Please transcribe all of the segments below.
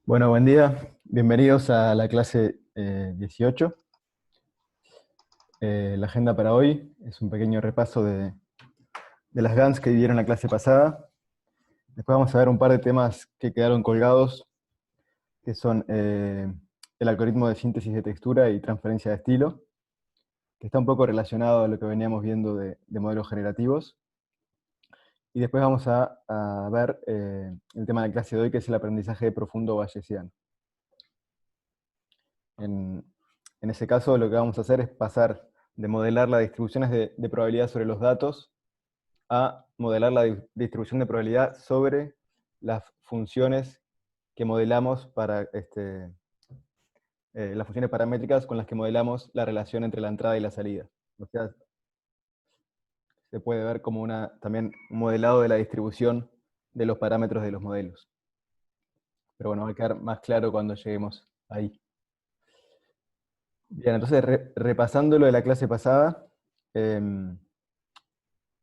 Bueno, buen día. Bienvenidos a la clase 18. La agenda para hoy es un pequeño repaso de las GANs que vivieron la clase pasada. Después vamos a ver un par de temas que quedaron colgados, que son el algoritmo de síntesis de textura y transferencia de estilo, que está un poco relacionado a lo que veníamos viendo de modelos generativos. Y después vamos a ver el tema de la clase de hoy, que es el aprendizaje profundo bayesiano. En ese caso, lo que vamos a hacer es pasar de modelar las distribuciones de probabilidad sobre los datos a modelar la distribución de probabilidad sobre las funciones que modelamos las funciones paramétricas con las que modelamos la relación entre la entrada y la salida. O sea, se puede ver como también un modelado de la distribución de los parámetros de los modelos. Pero bueno, va a quedar más claro cuando lleguemos ahí. Bien, entonces repasando lo de la clase pasada,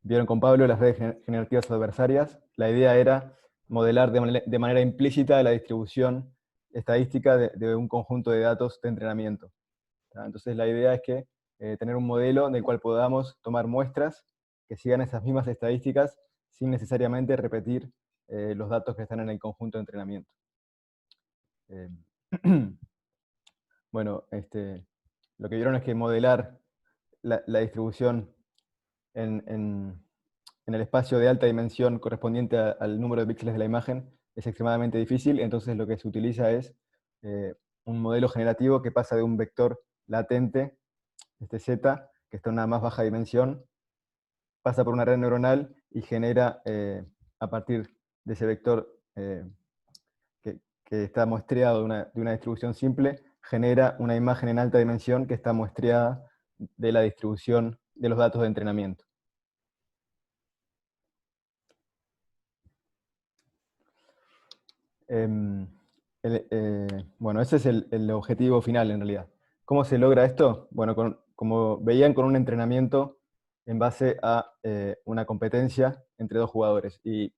vieron con Pablo las redes generativas adversarias. La idea era modelar de manera implícita la distribución estadística de un conjunto de datos de entrenamiento. Entonces la idea es que tener un modelo del cual podamos tomar muestras que sigan esas mismas estadísticas sin necesariamente repetir los datos que están en el conjunto de entrenamiento. Eh, bueno, lo que vieron es que modelar la distribución en el espacio de alta dimensión correspondiente al número de píxeles de la imagen es extremadamente difícil, entonces lo que se utiliza es un modelo generativo que pasa de un vector latente, z, que está en una más baja dimensión, pasa por una red neuronal y genera, a partir de ese vector que está muestreado de una distribución simple, genera una imagen en alta dimensión que está muestreada de la distribución de los datos de entrenamiento. Bueno, ese es el objetivo final en realidad. ¿Cómo se logra esto? Bueno, como veían, con un entrenamiento en base a una competencia entre dos jugadores. Y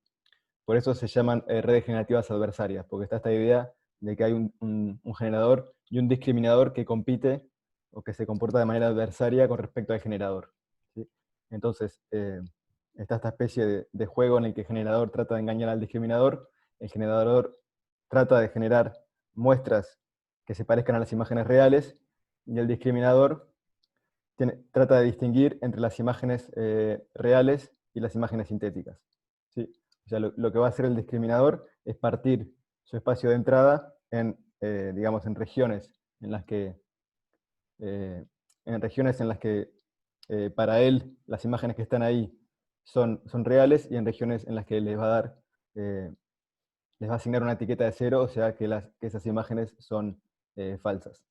por eso se llaman redes generativas adversarias, porque está esta idea de que hay un generador y un discriminador que compite o que se comporta de manera adversaria con respecto al generador, ¿sí? Entonces, está esta especie de juego en el que el generador trata de engañar al discriminador, el generador trata de generar muestras que se parezcan a las imágenes reales, y el discriminador trata de distinguir entre las imágenes reales y las imágenes sintéticas, ¿sí? O sea, lo que va a hacer el discriminador es partir su espacio de entrada digamos, en regiones en las que, eh, para él las imágenes que están ahí son reales, y en regiones en las que eh, les va a asignar una etiqueta de 0, o sea que esas imágenes son falsas.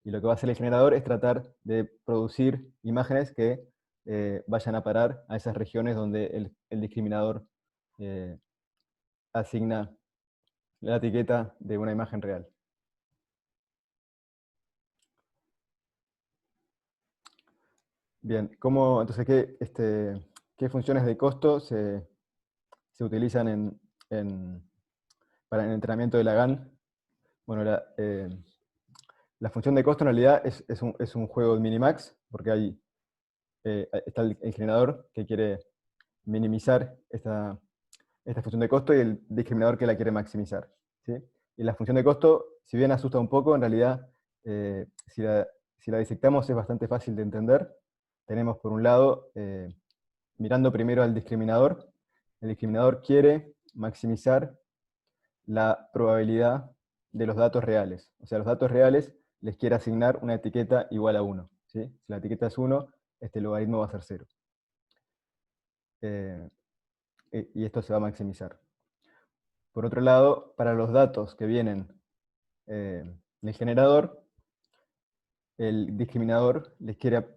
Y lo que va a hacer el generador es tratar de producir imágenes que vayan a parar a esas regiones donde el discriminador eh, asigna la etiqueta de una imagen real. Bien, entonces, ¿qué funciones de costo se utilizan para el entrenamiento de la GAN? Bueno, la función de costo en realidad es un juego de minimax, porque está el generador que quiere minimizar esta función de costo y el discriminador que la quiere maximizar, ¿sí? Y la función de costo, si bien asusta un poco, en realidad, si la disectamos es bastante fácil de entender. Tenemos por un lado, mirando primero al discriminador, el discriminador quiere maximizar la probabilidad de los datos reales. O sea, los datos reales les quiere asignar una etiqueta igual a 1, ¿sí? Si la etiqueta es 1, este logaritmo va a ser 0. Y esto se va a maximizar. Por otro lado, para los datos que vienen del generador, el discriminador le quiere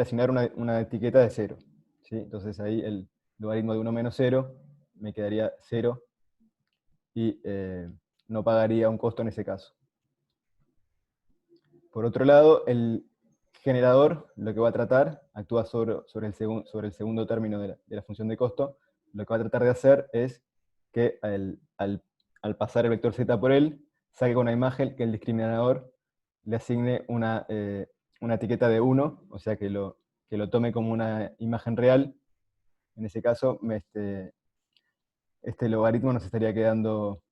asignar una etiqueta de 0, ¿sí? Entonces ahí el logaritmo de 1 menos 0 me quedaría 0 y no pagaría un costo en ese caso. Por otro lado, el generador lo que va a tratar, actúa sobre el segundo término de la función de costo, lo que va a tratar de hacer es que al pasar el vector z por él, saque con una imagen que el discriminador le asigne una etiqueta de 1, o sea, que lo tome como una imagen real. En ese caso, este logaritmo nos estaría quedando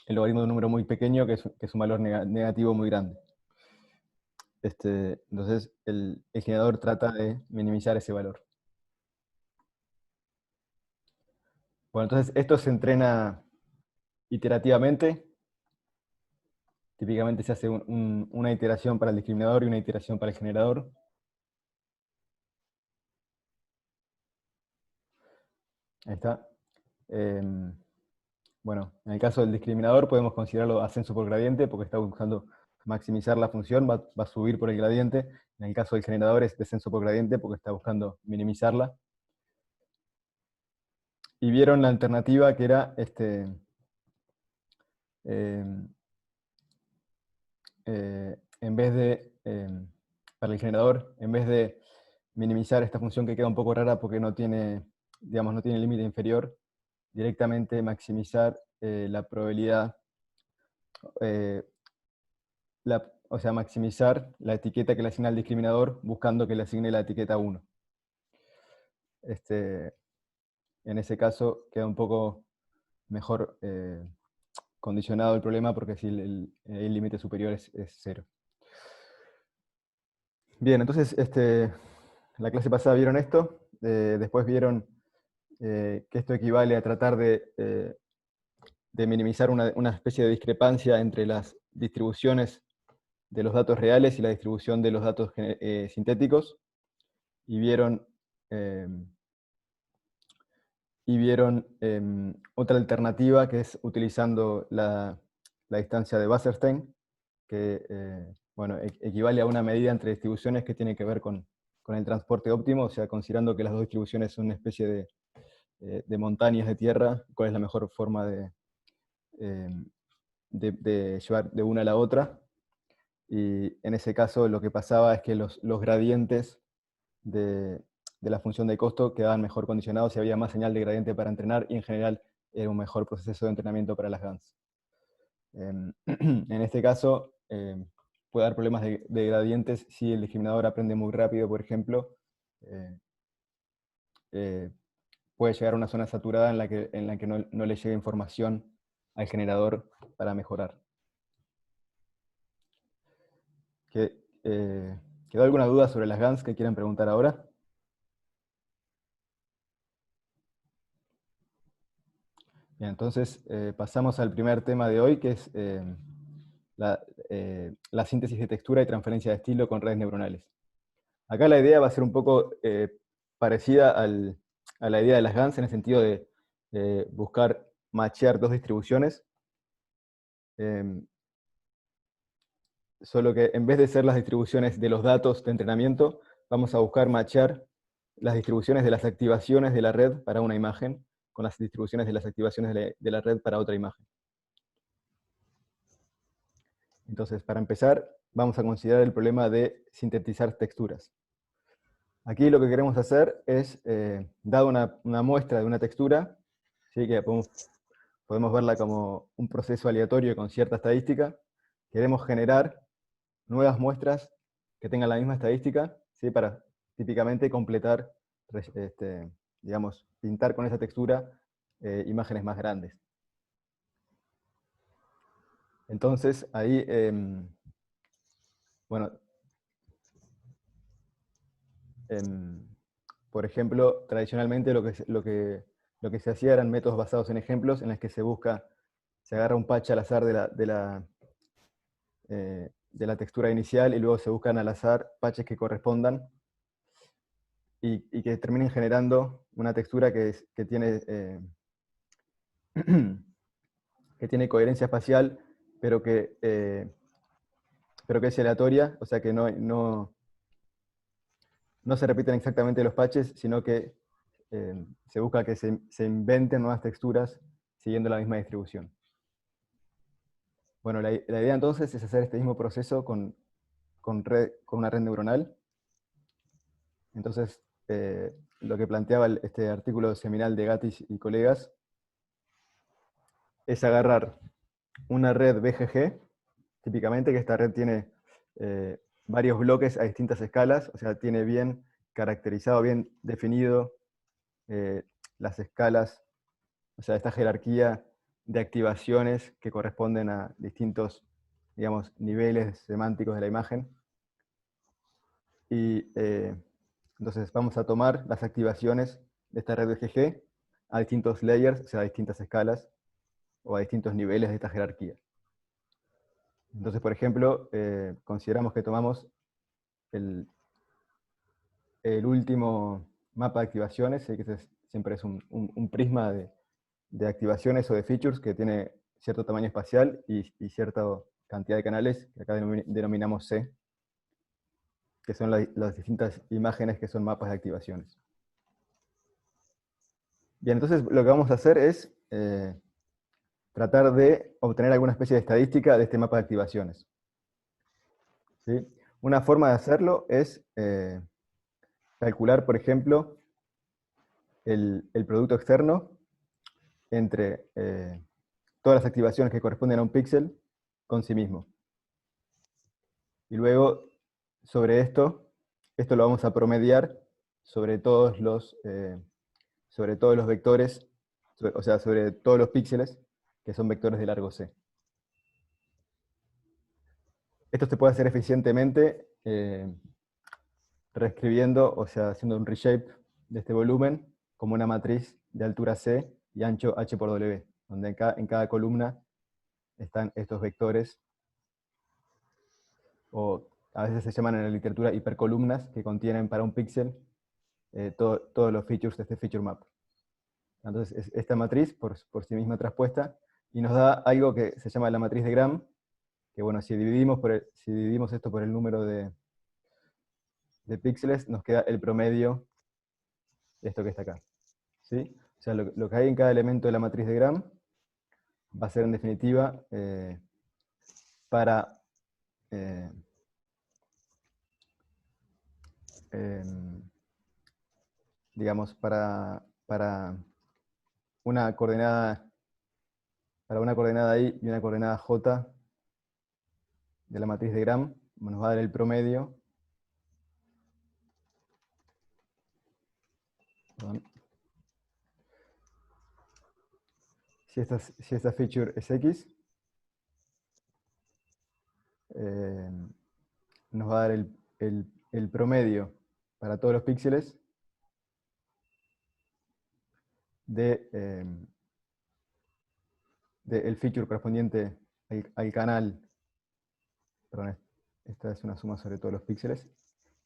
el logaritmo de un número muy pequeño, que es un valor negativo muy grande. Entonces, el generador trata de minimizar ese valor. Bueno, entonces esto se entrena iterativamente. Típicamente se hace una iteración para el discriminador y una iteración para el generador. Ahí está. Bueno, en el caso del discriminador podemos considerarlo ascenso por gradiente porque está buscando maximizar la función, va a subir por el gradiente. En el caso del generador es descenso por gradiente porque está buscando minimizarla. Y vieron la alternativa que era en vez de, para el generador, en vez de minimizar esta función que queda un poco rara porque no tiene, digamos, no tiene límite inferior, directamente maximizar la probabilidad, o sea, maximizar la etiqueta que le asigna al discriminador buscando que le asigne la etiqueta 1. En ese caso queda un poco mejor condicionado el problema porque si el límite superior es 0. Bien, entonces la clase pasada vieron esto, después vieron que esto equivale a tratar de minimizar una especie de discrepancia entre las distribuciones de los datos reales y la distribución de los datos sintéticos, y vieron, eh, otra alternativa que es utilizando la distancia de Wasserstein, que bueno, equivale a una medida entre distribuciones que tiene que ver con el transporte óptimo, o sea, considerando que las dos distribuciones son una especie de montañas de tierra, cuál es la mejor forma eh, de llevar de una a la otra. Y en ese caso lo que pasaba es que los gradientes de la función de costo quedaban mejor condicionados y había más señal de gradiente para entrenar, y en general era un mejor proceso de entrenamiento para las GANs. En este caso, puede dar problemas de gradientes si el discriminador aprende muy rápido, por ejemplo. eh, eh, Puede llegar a una zona saturada en la que no le llegue información al generador para mejorar. Eh, ¿Quedó alguna duda sobre las GANs que quieran preguntar ahora? Bien, entonces pasamos al primer tema de hoy, que es la síntesis de textura y transferencia de estilo con redes neuronales. Acá la idea va a ser un poco parecida a la idea de las GANs, en el sentido de buscar machear dos distribuciones, solo que en vez de ser las distribuciones de los datos de entrenamiento, vamos a buscar machear las distribuciones de las activaciones de la red para una imagen con las distribuciones de las activaciones de la red para otra imagen. Entonces, para empezar, vamos a considerar el problema de sintetizar texturas. Aquí lo que queremos hacer es, dada una muestra de una textura, ¿sí? Que podemos verla como un proceso aleatorio con cierta estadística, queremos generar nuevas muestras que tengan la misma estadística, ¿sí? Para típicamente completar, digamos, pintar con esa textura imágenes más grandes. Entonces, ahí, bueno, por ejemplo, tradicionalmente lo que se hacía eran métodos basados en ejemplos en los que se agarra un patch al azar de la textura inicial y luego se buscan al azar patches que correspondan y que terminen generando una textura que tiene coherencia espacial, pero pero que es aleatoria, o sea que no se repiten exactamente los patches, sino que se busca que se inventen nuevas texturas siguiendo la misma distribución. Bueno, la idea entonces es hacer este mismo proceso con una red neuronal. Entonces, lo que planteaba este artículo seminal de Gattis y colegas es agarrar una red BGG, típicamente, que esta red tiene varios bloques a distintas escalas, o sea, tiene bien caracterizado, bien definido las escalas, o sea, esta jerarquía de activaciones que corresponden a distintos, digamos, niveles semánticos de la imagen. Y entonces vamos a tomar las activaciones de esta red BGG a distintos layers, o sea, a distintas escalas o a distintos niveles de esta jerarquía. Entonces, por ejemplo, consideramos que tomamos el último mapa de activaciones, que siempre es un prisma de activaciones o de features que tiene cierto tamaño espacial y cierta cantidad de canales, que acá denominamos C, que son las distintas imágenes que son mapas de activaciones. Bien, entonces lo que vamos a hacer es tratar de obtener alguna especie de estadística de este mapa de activaciones. ¿Sí? Una forma de hacerlo es calcular, por ejemplo, el producto externo entre todas las activaciones que corresponden a un píxel con sí mismo. Y luego, sobre esto lo vamos a promediar sobre todos los vectores, o sea, sobre todos los píxeles que son vectores de largo C. Esto se puede hacer eficientemente reescribiendo, o sea, haciendo un reshape de este volumen como una matriz de altura C y ancho H por W, donde en cada columna están estos vectores, o a veces se llaman en la literatura hipercolumnas, que contienen para un píxel todos los features de este feature map. Entonces, es esta matriz por sí misma traspuesta, y nos da algo que se llama la matriz de Gram, que bueno, si dividimos esto por el número de píxeles, nos queda el promedio de esto que está acá. ¿Sí? O sea, lo que hay en cada elemento de la matriz de Gram va a ser en definitiva para digamos, para una coordenada I y una coordenada J de la matriz de Gram, nos va a dar el promedio. Perdón. Si esta feature es X, nos va a dar el promedio para todos los píxeles del feature correspondiente al canal. Perdón, esta es una suma sobre todos los píxeles.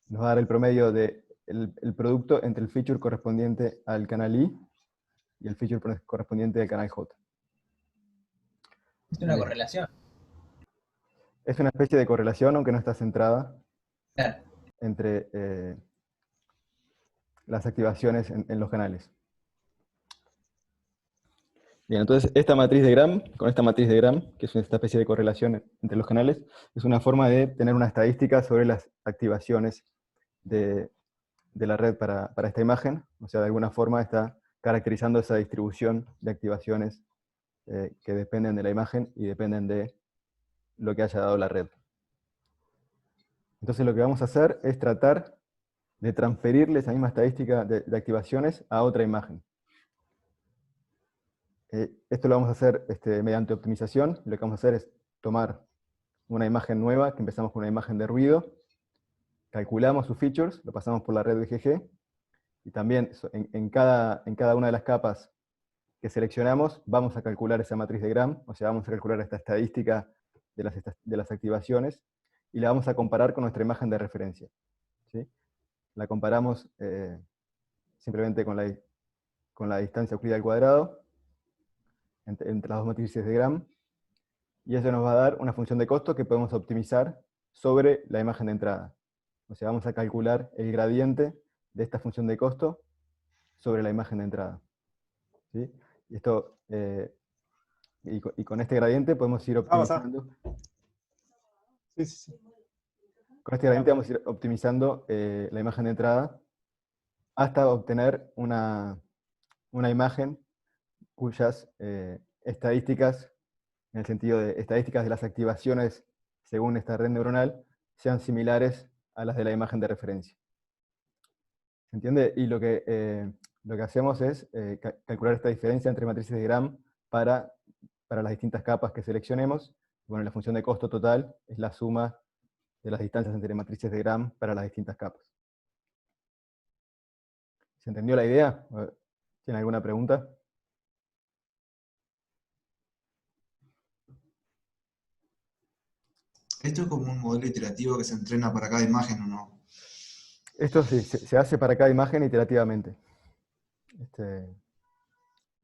Nos va a dar el promedio del el producto entre el feature correspondiente al canal I y el feature correspondiente al canal J. Es una correlación. Es una especie de correlación, aunque no está centrada, Claro. entre las activaciones en los canales. Bien, entonces esta matriz de Gram, con esta matriz de Gram, que es esta especie de correlación entre los canales, es una forma de tener una estadística sobre las activaciones de la red para esta imagen. O sea, de alguna forma está caracterizando esa distribución de activaciones que dependen de la imagen y dependen de lo que haya dado la red. Entonces lo que vamos a hacer es tratar de transferirle esa misma estadística de activaciones a otra imagen. Esto lo vamos a hacer mediante optimización. Lo que vamos a hacer es tomar una imagen nueva, que empezamos con una imagen de ruido, calculamos sus features, lo pasamos por la red BGG, y también en cada una de las capas que seleccionamos, vamos a calcular esa matriz de Gram, o sea, vamos a calcular esta estadística de las activaciones, y la vamos a comparar con nuestra imagen de referencia. ¿Sí? La comparamos simplemente con la distancia euclídea al cuadrado, entre las dos matrices de Gram, y eso nos va a dar una función de costo que podemos optimizar sobre la imagen de entrada. O sea, vamos a calcular el gradiente de esta función de costo sobre la imagen de entrada. ¿Sí? Y esto, y con este gradiente podemos ir optimizando. Sí, sí, sí. Con este gradiente vamos a ir optimizando la imagen de entrada hasta obtener una imagen cuyas estadísticas en el sentido de estadísticas de las activaciones según esta red neuronal, sean similares a las de la imagen de referencia. ¿Se entiende? Y lo que hacemos es calcular esta diferencia entre matrices de Gram para las distintas capas que seleccionemos. Bueno, la función de costo total es la suma de las distancias entre matrices de Gram para las distintas capas. ¿Se entendió la idea? ¿Tienen alguna pregunta? ¿Esto es como un modelo iterativo que se entrena para cada imagen o no? Esto sí, se hace para cada imagen iterativamente.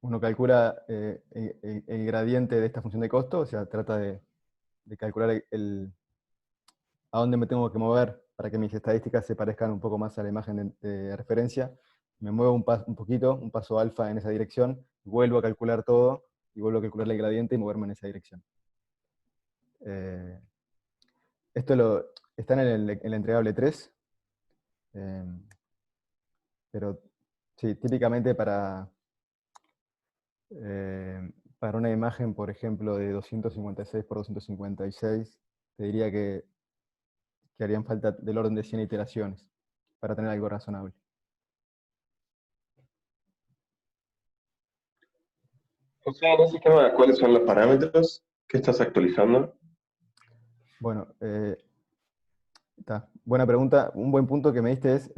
Uno calcula el gradiente de esta función de costo, o sea, trata de calcular a dónde me tengo que mover para que mis estadísticas se parezcan un poco más a la imagen de referencia. Me muevo un poquito, un paso alfa en esa dirección, vuelvo a calcular todo, y vuelvo a calcular el gradiente y moverme en esa dirección. Esto está en el entregable 3, pero sí, típicamente para una imagen, por ejemplo, de 256 por 256, te diría que harían falta del orden de 100 iteraciones para tener algo razonable. O sea, en ese esquema, ¿cuáles son los parámetros que estás actualizando? Bueno, buena pregunta. Un buen punto que me diste es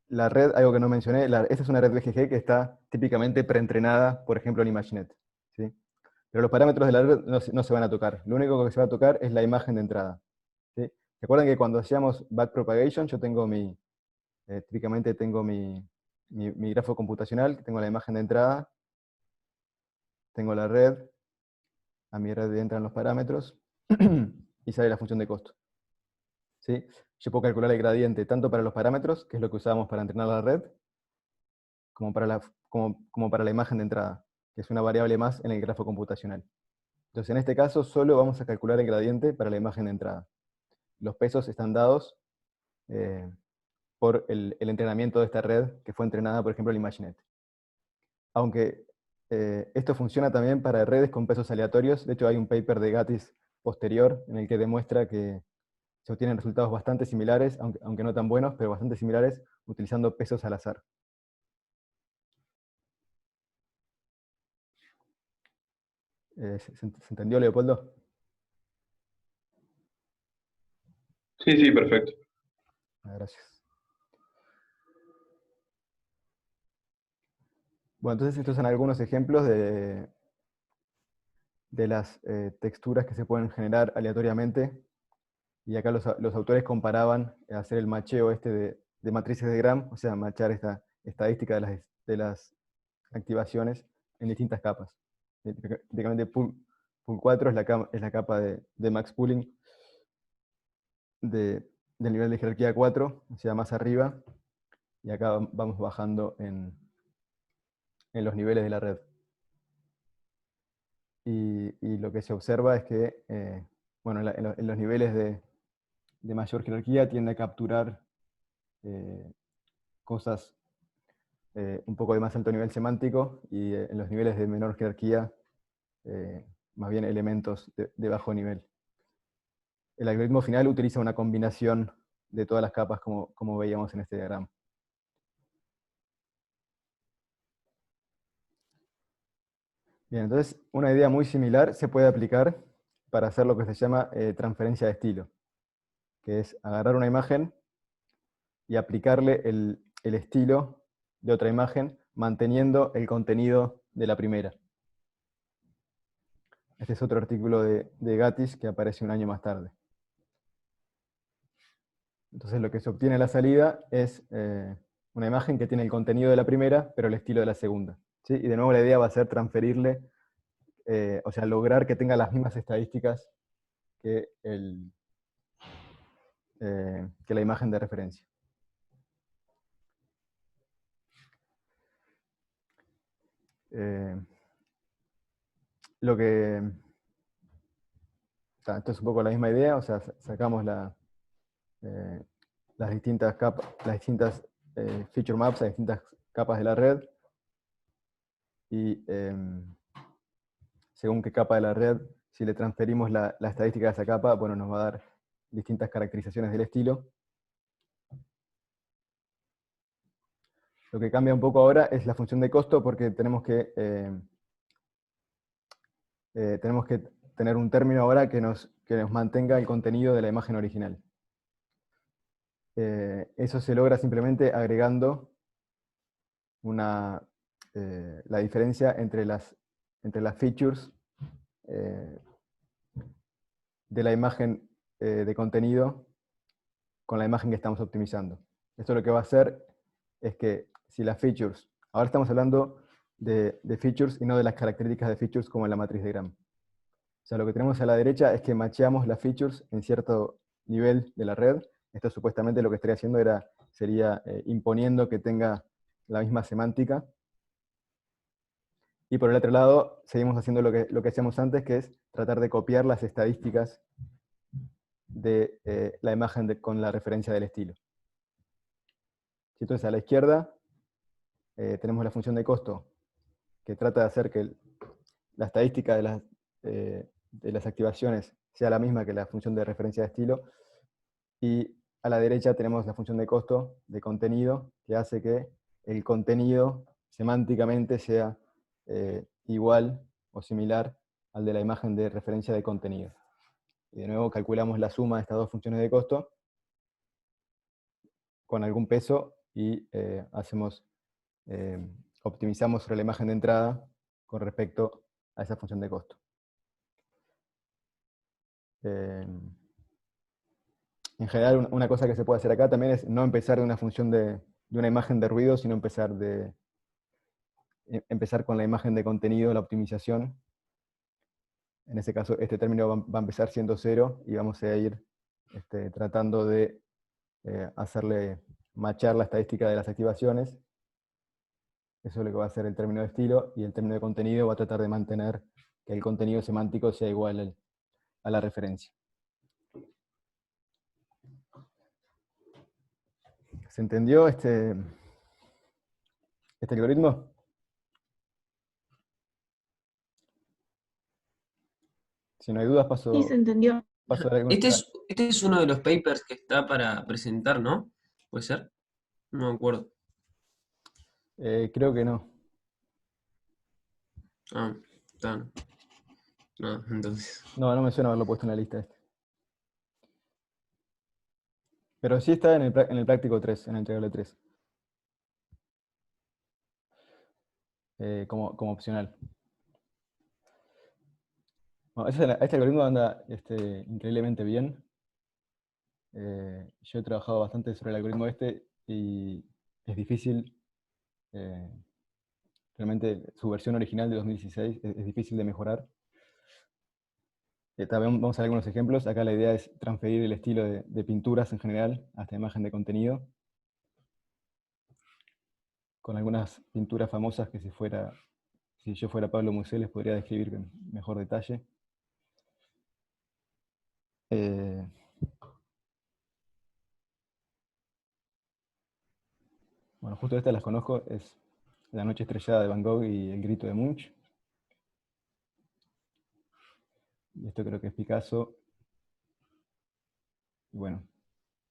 la red, algo que no mencioné, esta es una red BGG que está típicamente preentrenada, por ejemplo, en ImageNet, ¿sí? Pero los parámetros de la red no se van a tocar. Lo único que se va a tocar es la imagen de entrada, ¿sí? ¿Se acuerdan que cuando hacíamos backpropagation, yo tengo típicamente tengo mi grafo computacional, tengo la imagen de entrada, tengo la red, a mi red entran los parámetros, y sale la función de costo, ¿sí? Yo puedo calcular el gradiente tanto para los parámetros, que es lo que usábamos para entrenar la red, como para la imagen de entrada, que es una variable más en el grafo computacional. Entonces, en este caso, solo vamos a calcular el gradiente para la imagen de entrada. Los pesos están dados por el entrenamiento de esta red que fue entrenada, por ejemplo, en ImageNet. Aunque esto funciona también para redes con pesos aleatorios. De hecho, hay un paper de Gatis posterior en el que demuestra que se obtienen resultados bastante similares, aunque no tan buenos, pero bastante similares, utilizando pesos al azar. ¿Se entendió, Leopoldo? Sí, sí, perfecto. Gracias. Bueno, entonces estos son algunos ejemplos de las texturas que se pueden generar aleatoriamente. Y acá los autores comparaban hacer el macheo de matrices de Gram, o sea, machar esta estadística de las activaciones en distintas capas. Típicamente pool 4 es la capa de max pooling del nivel de jerarquía 4, o sea, más arriba, y acá vamos bajando en los niveles de la red. Y lo que se observa es que, bueno, en los niveles de mayor jerarquía tiende a capturar cosas un poco de más alto nivel semántico, y en los niveles de menor jerarquía, más bien elementos de bajo nivel. El algoritmo final utiliza una combinación de todas las capas como veíamos en este diagrama. Bien, entonces una idea muy similar se puede aplicar para hacer lo que se llama transferencia de estilo, que es agarrar una imagen y aplicarle el estilo de otra imagen, manteniendo el contenido de la primera. Este es otro artículo de Gatis que aparece un año más tarde. Entonces lo que se obtiene a la salida es una imagen que tiene el contenido de la primera, pero el estilo de la segunda, ¿sí? Y de nuevo la idea va a ser transferirle, o sea, lograr que tenga las mismas estadísticas que la imagen de referencia. Esto es un poco la misma idea, o sea, sacamos las distintas capas, las distintas feature maps, las distintas capas de la red, y según qué capa de la red, si le transferimos la estadística a esa capa, bueno, nos va a dar distintas caracterizaciones del estilo. Lo que cambia un poco ahora es la función de costo, porque tenemos que tener un término ahora que nos mantenga el contenido de la imagen original. Eso se logra simplemente agregando la diferencia entre las features de la imagen de contenido con la imagen que estamos optimizando. Esto lo que va a hacer es que si las features, ahora estamos hablando de features y no de las características de features como en la matriz de Gram. O sea, lo que tenemos a la derecha es que macheamos las features en cierto nivel de la red. Esto supuestamente lo que estaría haciendo sería imponiendo que tenga la misma semántica. Y por el otro lado, seguimos haciendo lo que hacíamos antes, que es tratar de copiar las estadísticas de la imagen con la referencia del estilo. Entonces a la izquierda tenemos la función de costo, que trata de hacer que la estadística de las activaciones sea la misma que la función de referencia de estilo, y a la derecha tenemos la función de costo de contenido, que hace que el contenido semánticamente sea igual o similar al de la imagen de referencia de contenido. Y de nuevo calculamos la suma de estas dos funciones de costo con algún peso y optimizamos sobre la imagen de entrada con respecto a esa función de costo. En general, una cosa que se puede hacer acá también es no empezar de una función de una imagen de ruido, sino empezar con la imagen de contenido, la optimización. En ese caso, este término va a empezar siendo 0 y vamos a ir tratando de hacerle matchar la estadística de las activaciones. Eso es lo que va a hacer el término de estilo, y el término de contenido va a tratar de mantener que el contenido semántico sea igual a la referencia. ¿Se entendió este algoritmo? Si no hay dudas, Sí, se entendió. paso a dar algunos. Este es uno de los papers que está para presentar, ¿no? ¿Puede ser? No me acuerdo. Creo que no. Ah, está. No, entonces. No me suena haberlo puesto en la lista este. Pero sí está en el práctico 3, en el entregable 3. Como opcional. Bueno, este algoritmo anda increíblemente bien. Yo he trabajado bastante sobre el algoritmo y es difícil. Realmente su versión original de 2016 es difícil de mejorar. También vamos a ver algunos ejemplos. Acá la idea es transferir el estilo de pinturas en general a esta imagen de contenido, con algunas pinturas famosas que si yo fuera Pablo Musel les podría describir con mejor detalle. Bueno, justo estas las conozco, es La noche estrellada de Van Gogh y El grito de Munch. Y esto creo que es Picasso. Y bueno,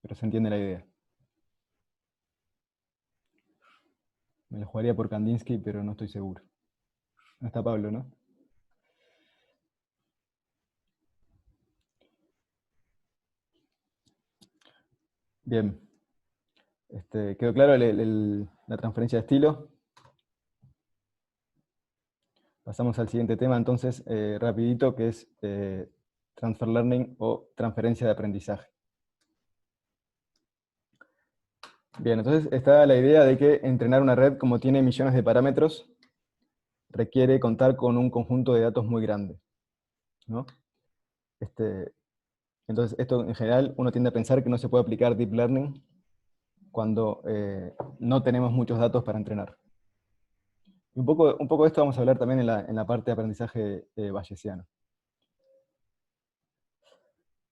pero se entiende la idea. Me lo jugaría por Kandinsky, pero no estoy seguro. No está Pablo, ¿no? Bien. ¿Quedó claro la transferencia de estilo? Pasamos al siguiente tema, entonces, rapidito, que es Transfer Learning o transferencia de aprendizaje. Bien, entonces está la idea de que entrenar una red, como tiene millones de parámetros, requiere contar con un conjunto de datos muy grande, ¿no? Entonces, esto en general, uno tiende a pensar que no se puede aplicar Deep Learning cuando no tenemos muchos datos para entrenar. Un poco de esto vamos a hablar también en la parte de aprendizaje bayesiano.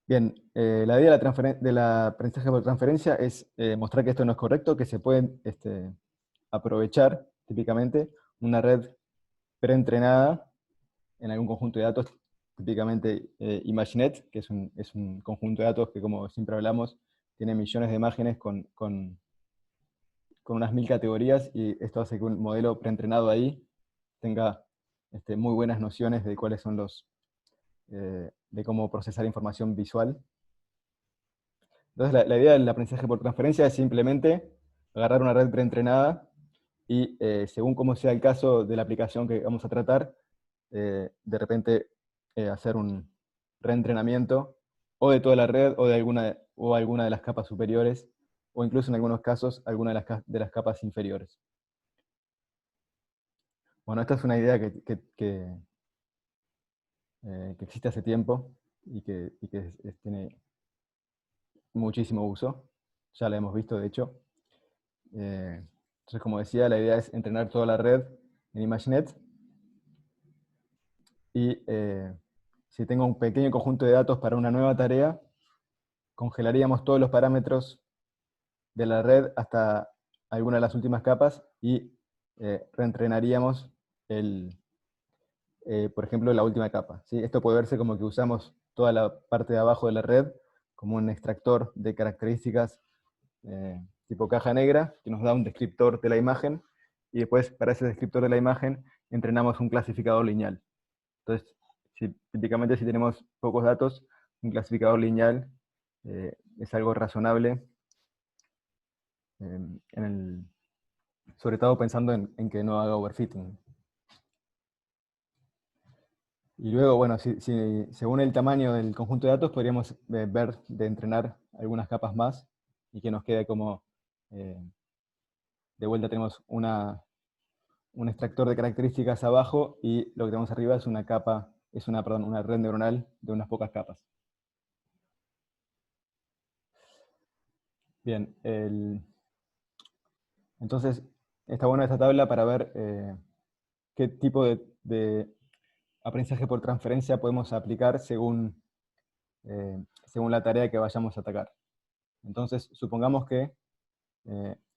Bien, la idea del aprendizaje por transferencia es mostrar que esto no es correcto, que se puede aprovechar típicamente una red preentrenada en algún conjunto de datos, típicamente ImageNet, que es un conjunto de datos que, como siempre hablamos, tiene millones de imágenes con unas 1000 categorías, y esto hace que un modelo preentrenado ahí tenga muy buenas nociones de cuáles son de cómo procesar información visual. Entonces la idea del aprendizaje por transferencia es simplemente agarrar una red preentrenada y según cómo sea el caso de la aplicación que vamos a tratar, de repente hacer un reentrenamiento o de toda la red o de alguna de las capas superiores, o incluso en algunos casos alguna de las capas inferiores. Bueno, esta es una idea que existe hace tiempo y que tiene muchísimo uso. Ya la hemos visto, de hecho. Entonces, como decía, la idea es entrenar toda la red en ImageNet. Y si tengo un pequeño conjunto de datos para una nueva tarea, congelaríamos todos los parámetros de la red hasta alguna de las últimas capas y reentrenaríamos por ejemplo, la última capa, ¿sí? Esto puede verse como que usamos toda la parte de abajo de la red como un extractor de características tipo caja negra, que nos da un descriptor de la imagen, y después para ese descriptor de la imagen entrenamos un clasificador lineal. Entonces, típicamente si tenemos pocos datos, un clasificador lineal es algo razonable, sobre todo pensando en que no haga overfitting. Y luego, bueno, según el tamaño del conjunto de datos, podríamos ver de entrenar algunas capas más, y que nos quede como, de vuelta tenemos un extractor de características abajo, y lo que tenemos arriba es una red neuronal de unas pocas capas. Bien, entonces está buena esta tabla para ver qué tipo de aprendizaje por transferencia podemos aplicar según la tarea que vayamos a atacar. Entonces, supongamos que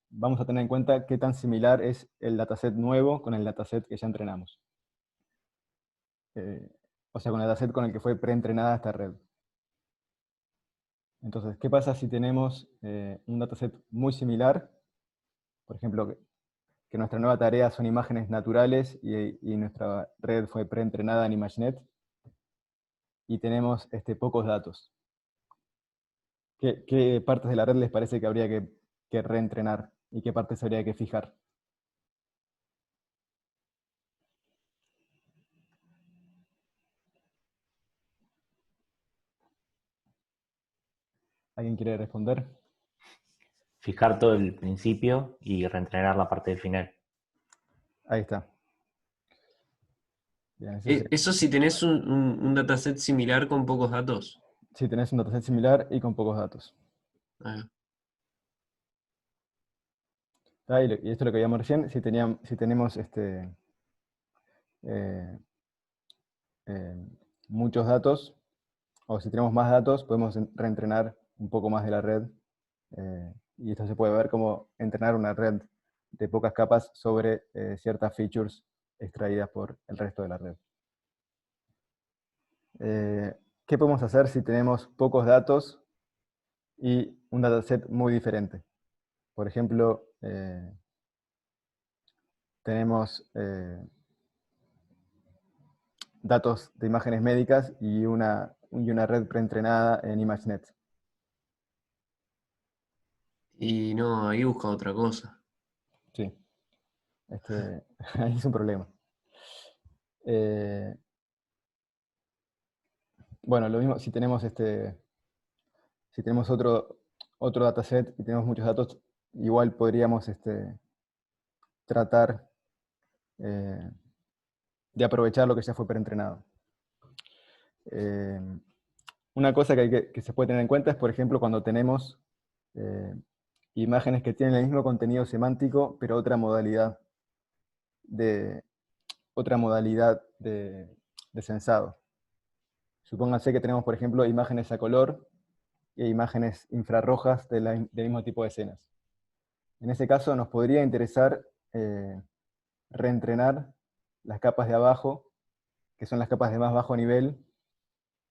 vamos a tener en cuenta qué tan similar es el dataset nuevo con el dataset que ya entrenamos. O sea, con el dataset con el que fue preentrenada esta red. Entonces, ¿qué pasa si tenemos un dataset muy similar? Por ejemplo, que nuestra nueva tarea son imágenes naturales y nuestra red fue preentrenada en ImageNet, y tenemos pocos datos. ¿Qué partes de la red les parece que habría que reentrenar y qué partes habría que fijar? ¿Alguien quiere responder? Fijar todo el principio y reentrenar la parte del final. Ahí está. Bien, Eso si tenés un dataset similar con pocos datos. si tenés un dataset similar y con pocos datos. Ah, Y esto es lo que veíamos recién, si tenemos muchos datos, o si tenemos más datos, podemos reentrenar un poco más de la red, y esto se puede ver como entrenar una red de pocas capas sobre ciertas features extraídas por el resto de la red. ¿Qué podemos hacer si tenemos pocos datos y un dataset muy diferente? Por ejemplo, tenemos datos de imágenes médicas y una red preentrenada en ImageNet. y no, ahí busca otra cosa. Sí. Ahí es un problema. Bueno, lo mismo si tenemos otro dataset y tenemos muchos datos, igual podríamos tratar de aprovechar lo que ya fue preentrenado. Una cosa que se puede tener en cuenta es, por ejemplo, cuando tenemos imágenes que tienen el mismo contenido semántico, pero otra modalidad de sensado. Supónganse que tenemos, por ejemplo, imágenes a color e imágenes infrarrojas del mismo tipo de escenas. En ese caso nos podría interesar reentrenar las capas de abajo que son las capas de más bajo nivel,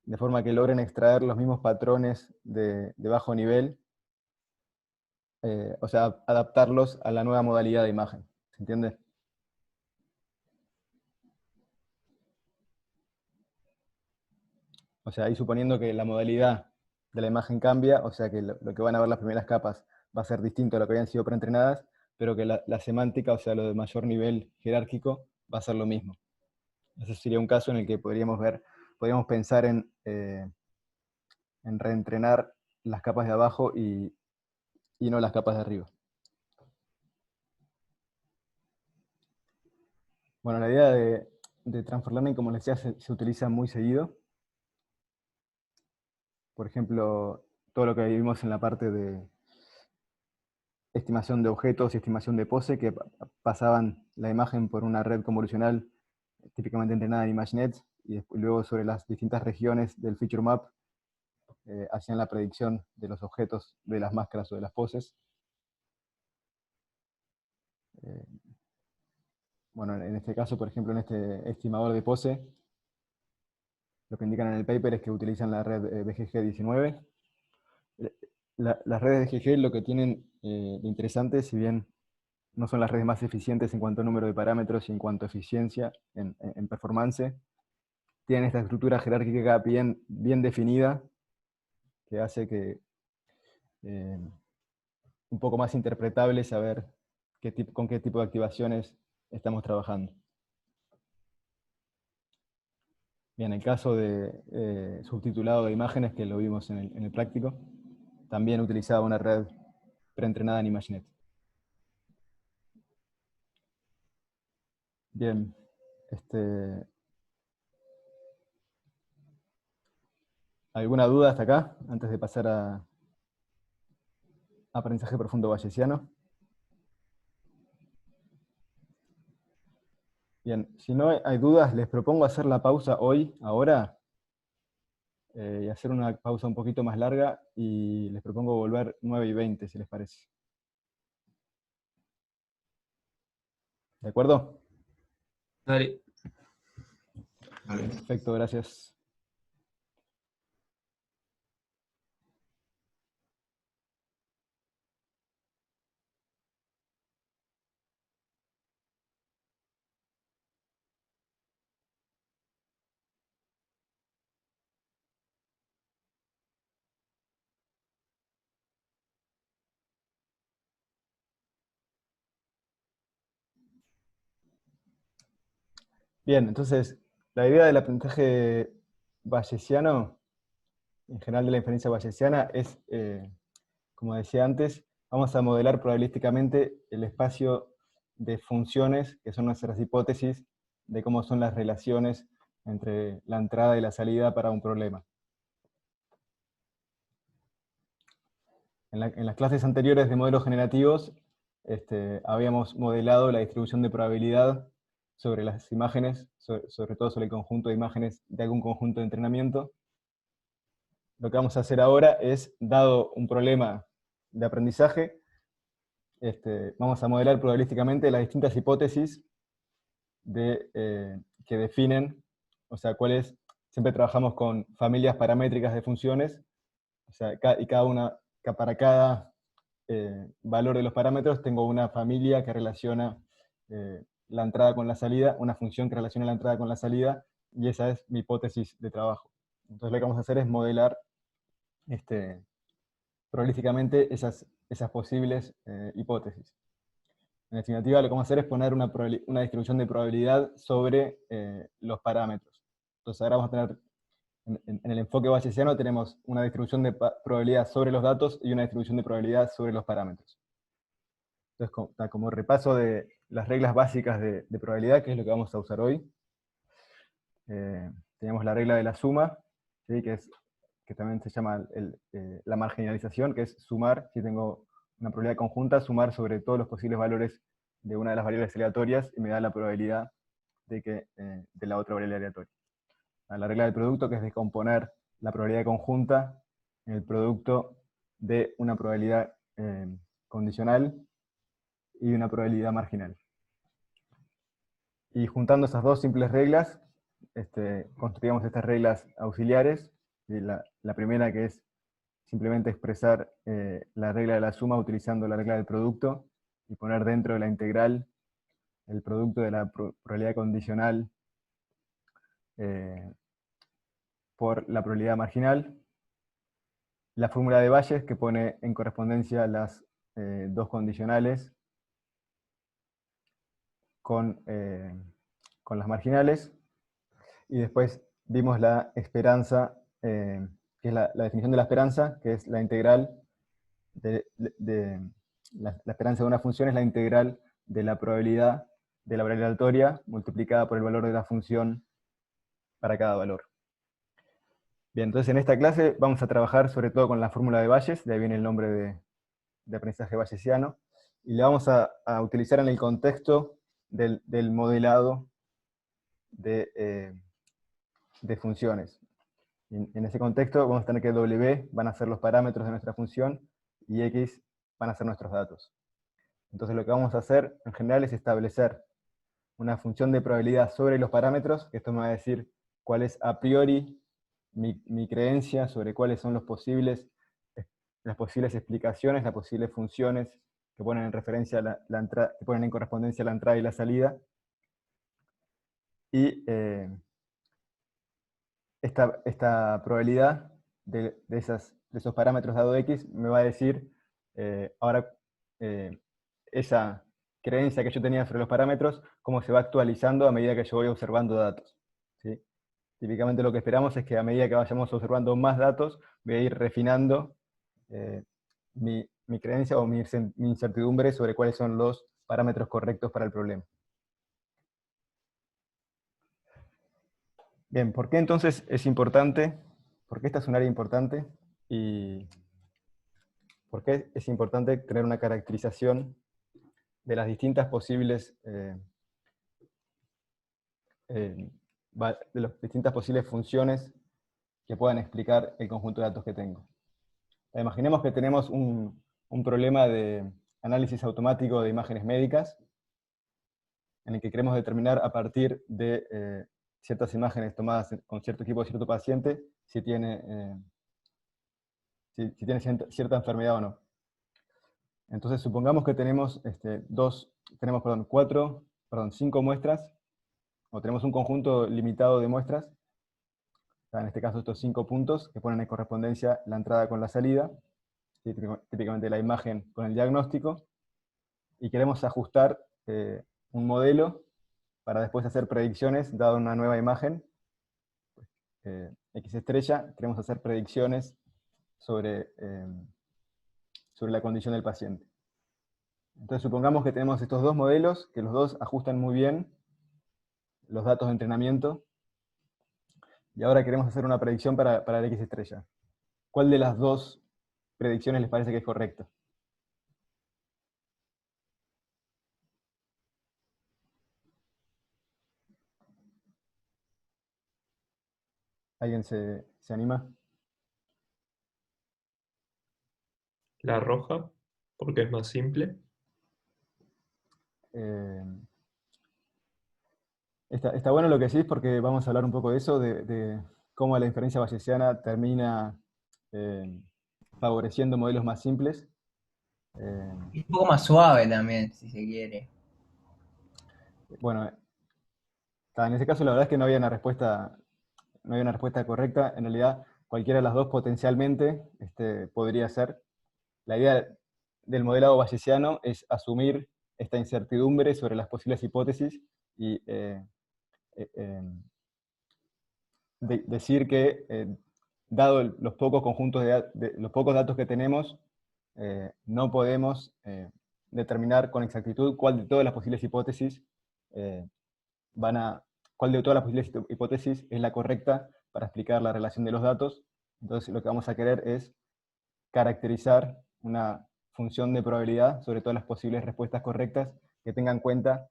de forma que logren extraer los mismos patrones de bajo nivel, o sea, adaptarlos a la nueva modalidad de imagen. ¿Se entiende? O sea, ahí suponiendo que la modalidad de la imagen cambia, o sea que lo que van a ver las primeras capas va a ser distinto a lo que habían sido preentrenadas, pero que la semántica, o sea, lo de mayor nivel jerárquico, va a ser lo mismo. Ese sería un caso en el que podríamos pensar en reentrenar las capas de abajo y no las capas de arriba. Bueno, la idea de transfer learning, como les decía, se utiliza muy seguido. Por ejemplo, todo lo que vimos en la parte de estimación de objetos y estimación de pose, que pasaban la imagen por una red convolucional típicamente entrenada en ImageNet, y luego sobre las distintas regiones del feature map hacían la predicción de los objetos, de las máscaras o de las poses. Bueno, en este caso, por ejemplo, en este estimador de pose, lo que indican en el paper es que utilizan la red BGG19. Las redes BGG lo que tienen de interesante, si bien no son las redes más eficientes en cuanto a número de parámetros y en cuanto a eficiencia en performance, tienen esta estructura jerárquica bien definida, que hace que un poco más interpretable saber con qué tipo de activaciones estamos trabajando. Bien, el caso de subtitulado de imágenes, que lo vimos en el práctico, también utilizaba una red preentrenada en ImageNet. Bien, ¿alguna duda hasta acá, antes de pasar a aprendizaje profundo bayesiano? Bien, si no hay dudas, les propongo hacer la pausa ahora, y hacer una pausa un poquito más larga, y les propongo volver 9:20, si les parece. ¿De acuerdo? Dale. Vale. Perfecto, gracias. Bien, entonces, la idea del aprendizaje bayesiano, en general de la inferencia bayesiana, es, como decía antes, vamos a modelar probabilísticamente el espacio de funciones, que son nuestras hipótesis de cómo son las relaciones entre la entrada y la salida para un problema. En las clases anteriores de modelos generativos, habíamos modelado la distribución de probabilidad sobre las imágenes, sobre todo sobre el conjunto de imágenes de algún conjunto de entrenamiento. Lo que vamos a hacer ahora es, dado un problema de aprendizaje, vamos a modelar probabilísticamente las distintas hipótesis que definen, o sea, siempre trabajamos con familias paramétricas de funciones, o sea, y para cada valor de los parámetros tengo una familia que relaciona la entrada con la salida, una función que relaciona la entrada con la salida, y esa es mi hipótesis de trabajo. Entonces lo que vamos a hacer es modelar probabilísticamente esas posibles hipótesis. En definitiva, lo que vamos a hacer es poner una distribución de probabilidad sobre los parámetros. Entonces ahora vamos a tener, en el enfoque bayesiano tenemos una distribución de probabilidad sobre los datos y una distribución de probabilidad sobre los parámetros. Entonces, como repaso de las reglas básicas de probabilidad, que es lo que vamos a usar hoy, tenemos la regla de la suma, ¿sí? que también se llama la marginalización, que es sumar, si tengo una probabilidad conjunta, sumar sobre todos los posibles valores de una de las variables aleatorias, y me da la probabilidad de la otra variable aleatoria. La regla del producto, que es descomponer la probabilidad conjunta en el producto de una probabilidad condicional y una probabilidad marginal. Y juntando esas dos simples reglas, construíamos estas reglas auxiliares. Y la primera, que es simplemente expresar la regla de la suma utilizando la regla del producto y poner dentro de la integral el producto de la probabilidad condicional por la probabilidad marginal. La fórmula de Bayes, que pone en correspondencia las dos condicionales con las marginales. Y después vimos la esperanza, que es la definición de la esperanza, que es la integral la esperanza de una función es la integral de la probabilidad aleatoria multiplicada por el valor de la función para cada valor. Bien, entonces en esta clase vamos a trabajar sobre todo con la fórmula de Bayes, de ahí viene el nombre de aprendizaje bayesiano, y la vamos a utilizar en el contexto del modelado de funciones. En ese contexto vamos a tener que W van a ser los parámetros de nuestra función y X van a ser nuestros datos. Entonces lo que vamos a hacer en general es establecer una función de probabilidad sobre los parámetros, que esto me va a decir cuál es a priori mi creencia sobre cuáles son las posibles explicaciones, las posibles funciones que ponen en referencia que ponen en correspondencia la entrada y la salida. Y esta probabilidad de esos parámetros dado X me va a decir ahora esa creencia que yo tenía sobre los parámetros, cómo se va actualizando a medida que yo voy observando datos. ¿Sí? Típicamente lo que esperamos es que a medida que vayamos observando más datos, voy a ir refinando mi creencia o mi incertidumbre sobre cuáles son los parámetros correctos para el problema. Bien, ¿por qué entonces es importante? ¿Por qué esta es un área importante? ¿Y por qué es importante tener una caracterización de las distintas posibles funciones que puedan explicar el conjunto de datos que tengo? Imaginemos que tenemos un problema de análisis automático de imágenes médicas, en el que queremos determinar a partir de ciertas imágenes tomadas con cierto equipo de cierto paciente, si tiene cierta enfermedad o no. Entonces supongamos que tenemos 5 muestras, o tenemos un conjunto limitado de muestras, en este caso estos 5 puntos que ponen en correspondencia la entrada con la salida, típicamente la imagen con el diagnóstico, y queremos ajustar un modelo para después hacer predicciones, dado una nueva imagen, X estrella, queremos hacer predicciones sobre la condición del paciente. Entonces supongamos que tenemos estos dos modelos, que los dos ajustan muy bien los datos de entrenamiento, y ahora queremos hacer una predicción para el X estrella. ¿Cuál de las dos predicciones les parece que es correcta? ¿Alguien se anima? La roja, porque es más simple. Está bueno lo que decís, porque vamos a hablar un poco de eso, de cómo la inferencia bayesiana termina favoreciendo modelos más simples. Y un poco más suave también, si se quiere. Bueno, en ese caso la verdad es que no había una respuesta correcta. En realidad, cualquiera de las dos potencialmente podría ser. La idea del modelado bayesiano es asumir esta incertidumbre sobre las posibles hipótesis y decir que, dado los pocos conjuntos los pocos datos que tenemos, no podemos determinar con exactitud cuál de todas las posibles hipótesis es la correcta para explicar la relación de los datos. Entonces lo que vamos a querer es caracterizar una función de probabilidad sobre todas las posibles respuestas correctas que tenga en cuenta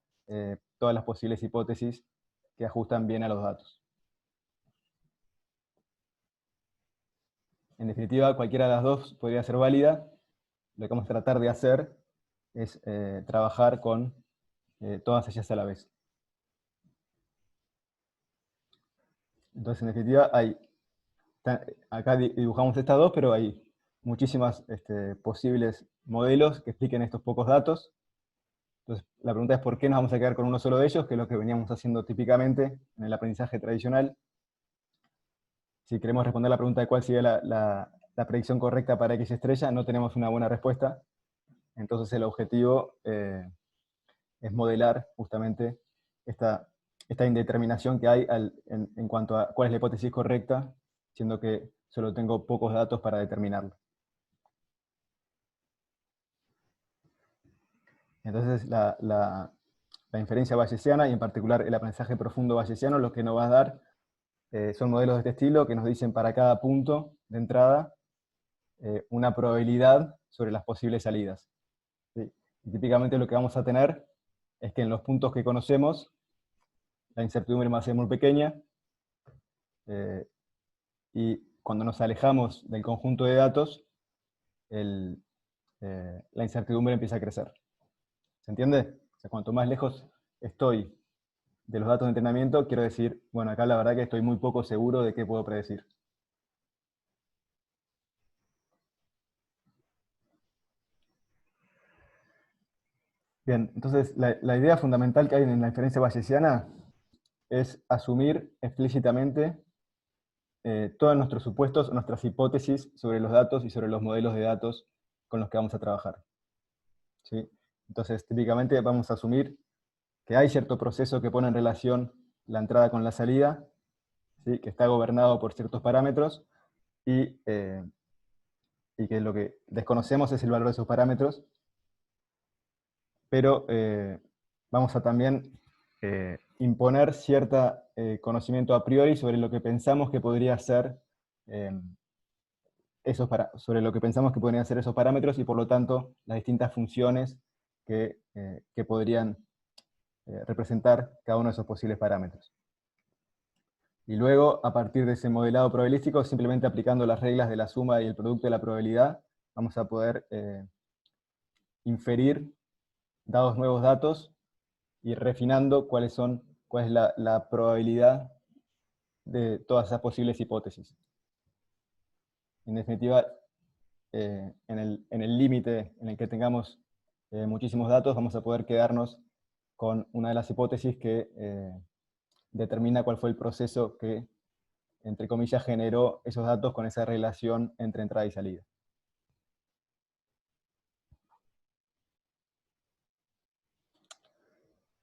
todas las posibles hipótesis que ajustan bien a los datos. En definitiva, cualquiera de las dos podría ser válida. Lo que vamos a tratar de hacer es trabajar con todas ellas a la vez. Entonces, en definitiva, acá dibujamos estas dos, pero hay muchísimas posibles modelos que expliquen estos pocos datos. Entonces, la pregunta es por qué nos vamos a quedar con uno solo de ellos, que es lo que veníamos haciendo típicamente en el aprendizaje tradicional. Si queremos responder la pregunta de cuál sería la predicción correcta para X estrella, no tenemos una buena respuesta. Entonces el objetivo es modelar justamente esta indeterminación que hay en cuanto a cuál es la hipótesis correcta, siendo que solo tengo pocos datos para determinarlo. Entonces la inferencia bayesiana, y en particular el aprendizaje profundo bayesiano, lo que nos va a dar son modelos de este estilo que nos dicen para cada punto de entrada una probabilidad sobre las posibles salidas. ¿Sí? Y típicamente lo que vamos a tener es que en los puntos que conocemos, la incertidumbre va a ser muy pequeña, y cuando nos alejamos del conjunto de datos, la incertidumbre empieza a crecer. ¿Se entiende? O sea, cuanto más lejos estoy de los datos de entrenamiento, quiero decir, bueno, acá la verdad que estoy muy poco seguro de qué puedo predecir. Bien, entonces la idea fundamental que hay en la inferencia bayesiana es asumir explícitamente todos nuestros supuestos, nuestras hipótesis sobre los datos y sobre los modelos de datos con los que vamos a trabajar. ¿Sí? Entonces, típicamente vamos a asumir que hay cierto proceso que pone en relación la entrada con la salida, ¿sí? Que está gobernado por ciertos parámetros, y que lo que desconocemos es el valor de esos parámetros, pero vamos a también imponer cierto conocimiento a priori sobre lo que pensamos que podría ser sobre lo que pensamos que podrían ser esos parámetros, y por lo tanto las distintas funciones que podrían representar cada uno de esos posibles parámetros. Y luego, a partir de ese modelado probabilístico, simplemente aplicando las reglas de la suma y el producto de la probabilidad, vamos a poder inferir, dados nuevos datos, y refinando cuál es la probabilidad de todas esas posibles hipótesis. En definitiva, en el límite en el que tengamos muchísimos datos, vamos a poder quedarnos con una de las hipótesis que determina cuál fue el proceso que, entre comillas, generó esos datos con esa relación entre entrada y salida.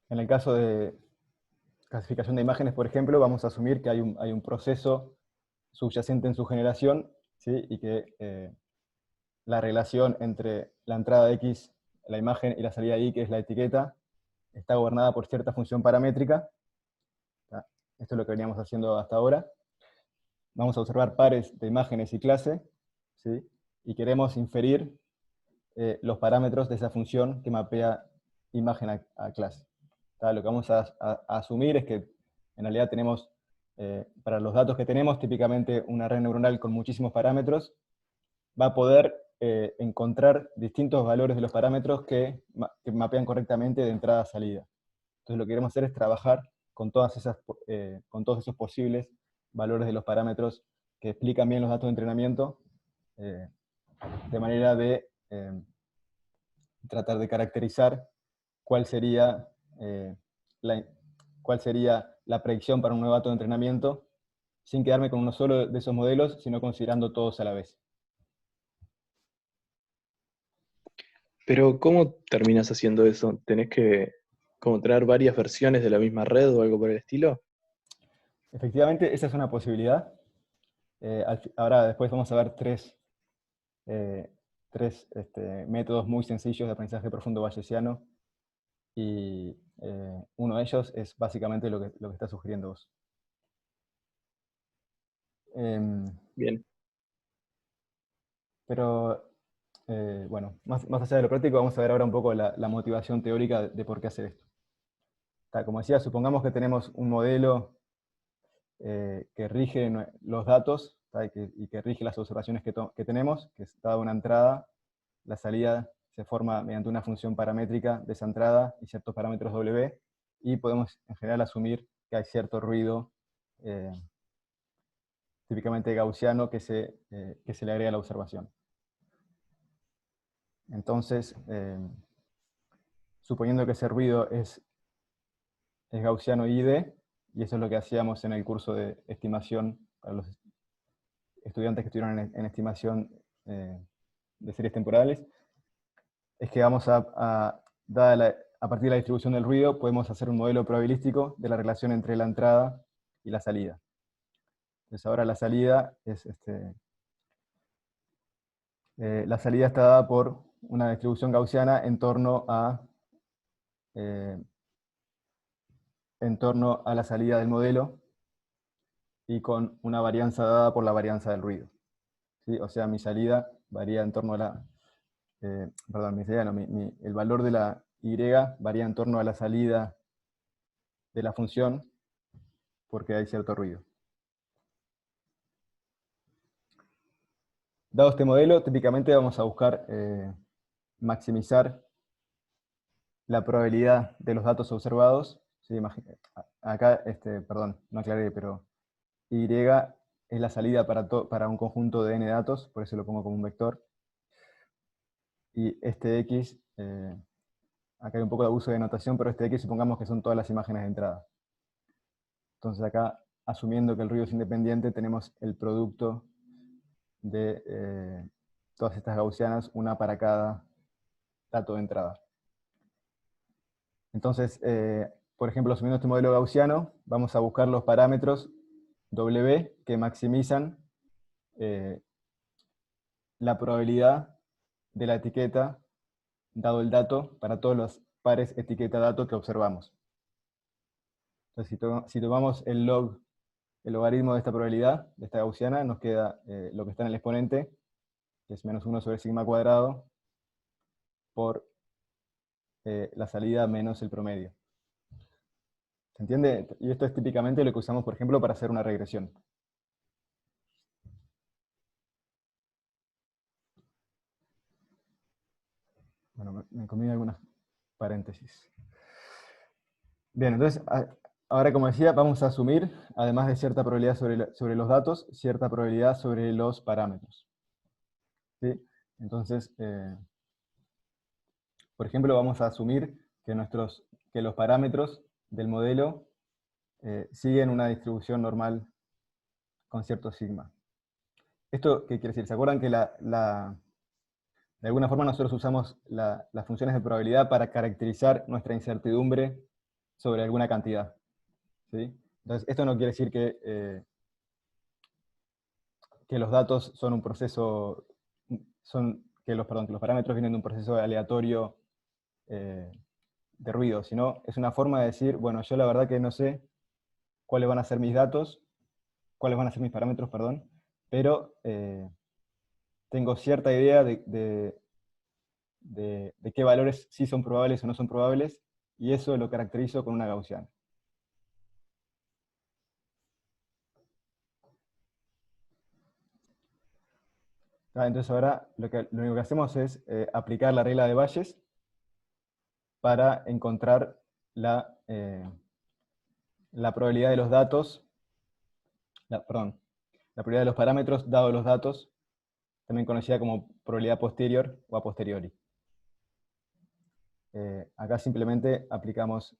En el caso de clasificación de imágenes, por ejemplo, vamos a asumir que hay un proceso subyacente en su generación, ¿sí? Y que la relación entre la entrada X, la imagen, y la salida Y, que es la etiqueta, está gobernada por cierta función paramétrica. Esto es lo que veníamos haciendo hasta ahora. Vamos a observar pares de imágenes y clase, ¿sí? Y queremos inferir los parámetros de esa función que mapea imagen a clase. Lo que vamos a asumir es que en realidad tenemos, para los datos que tenemos, típicamente una red neuronal con muchísimos parámetros va a poder encontrar distintos valores de los parámetros que mapean correctamente de entrada a salida. Entonces lo que queremos hacer es trabajar con todos esos posibles valores de los parámetros que explican bien los datos de entrenamiento, de manera de tratar de caracterizar cuál sería la predicción para un nuevo dato de entrenamiento, sin quedarme con uno solo de esos modelos, sino considerando todos a la vez. Pero ¿cómo terminas haciendo eso? ¿Tenés que como traer varias versiones de la misma red o algo por el estilo? Efectivamente, esa es una posibilidad. Ahora después vamos a ver tres métodos muy sencillos de aprendizaje profundo bayesiano, y uno de ellos es básicamente lo que está sugiriendo vos. Bien. Pero, bueno, más allá de lo práctico, vamos a ver ahora un poco la motivación teórica de por qué hacer esto. Como decía, supongamos que tenemos un modelo que rige los datos, y que rige las observaciones que tenemos, que es dada una entrada, la salida se forma mediante una función paramétrica de esa entrada y ciertos parámetros W, y podemos en general asumir que hay cierto ruido típicamente gaussiano que se le agrega a la observación. Entonces, suponiendo que ese ruido es gaussiano ID, y eso es lo que hacíamos en el curso de estimación para los estudiantes que estuvieron en estimación de series temporales, es que vamos a partir de la distribución del ruido, podemos hacer un modelo probabilístico de la relación entre la entrada y la salida. Entonces ahora la salida es la salida está dada por una distribución gaussiana en torno a la salida del modelo y con una varianza dada por la varianza del ruido. ¿Sí? O sea, mi salida varía en torno a la... perdón, mi salida no, el valor de la y varía en torno a la salida de la función porque hay cierto ruido. Dado este modelo, típicamente vamos a buscar maximizar la probabilidad de los datos observados. ¿Sí? Acá, perdón, no aclaré, pero Y es la salida para un conjunto de n datos, por eso lo pongo como un vector. Y este X, acá hay un poco de abuso de notación, pero este X supongamos que son todas las imágenes de entrada. Entonces acá, asumiendo que el ruido es independiente, tenemos el producto de todas estas gaussianas, una para cada dato de entrada. Entonces, por ejemplo, asumiendo este modelo gaussiano, vamos a buscar los parámetros W que maximizan la probabilidad de la etiqueta dado el dato para todos los pares etiqueta-dato que observamos. Entonces, si tomamos el logaritmo de esta probabilidad, de esta gaussiana, nos queda lo que está en el exponente, que es menos 1 sobre sigma cuadrado, por la salida menos el promedio. ¿Se entiende? Y esto es típicamente lo que usamos, por ejemplo, para hacer una regresión. Bueno, me comí algunas paréntesis. Bien, entonces, ahora como decía, vamos a asumir, además de cierta probabilidad sobre los datos, cierta probabilidad sobre los parámetros. ¿Sí? Entonces, por ejemplo, vamos a asumir que los parámetros del modelo siguen una distribución normal con cierto sigma. ¿Esto qué quiere decir? ¿Se acuerdan que de alguna forma nosotros usamos las funciones de probabilidad para caracterizar nuestra incertidumbre sobre alguna cantidad? ¿Sí? Entonces, esto no quiere decir que los datos son un proceso, que los parámetros vienen de un proceso aleatorio de ruido, sino es una forma de decir, bueno, yo la verdad que no sé cuáles van a ser mis datos, cuáles van a ser mis parámetros, perdón, pero tengo cierta idea de qué valores sí son probables o no son probables, y eso lo caracterizo con una gaussiana. Entonces ahora lo único que hacemos es aplicar la regla de Bayes para encontrar la probabilidad de los datos, la probabilidad de los parámetros dados los datos, también conocida como probabilidad posterior o a posteriori. Acá simplemente aplicamos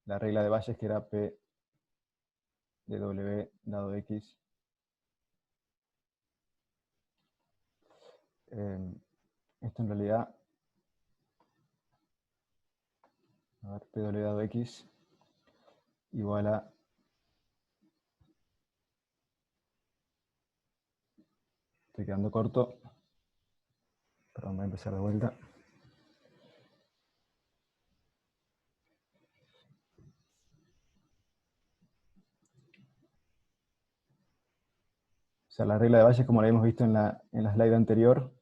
la regla de Bayes, que era P de W dado X. Esto en realidad, a ver, PW dado X igual a estoy quedando corto, perdón, voy a empezar de vuelta. O sea, la regla de Bayes, como la habíamos visto en la slide anterior,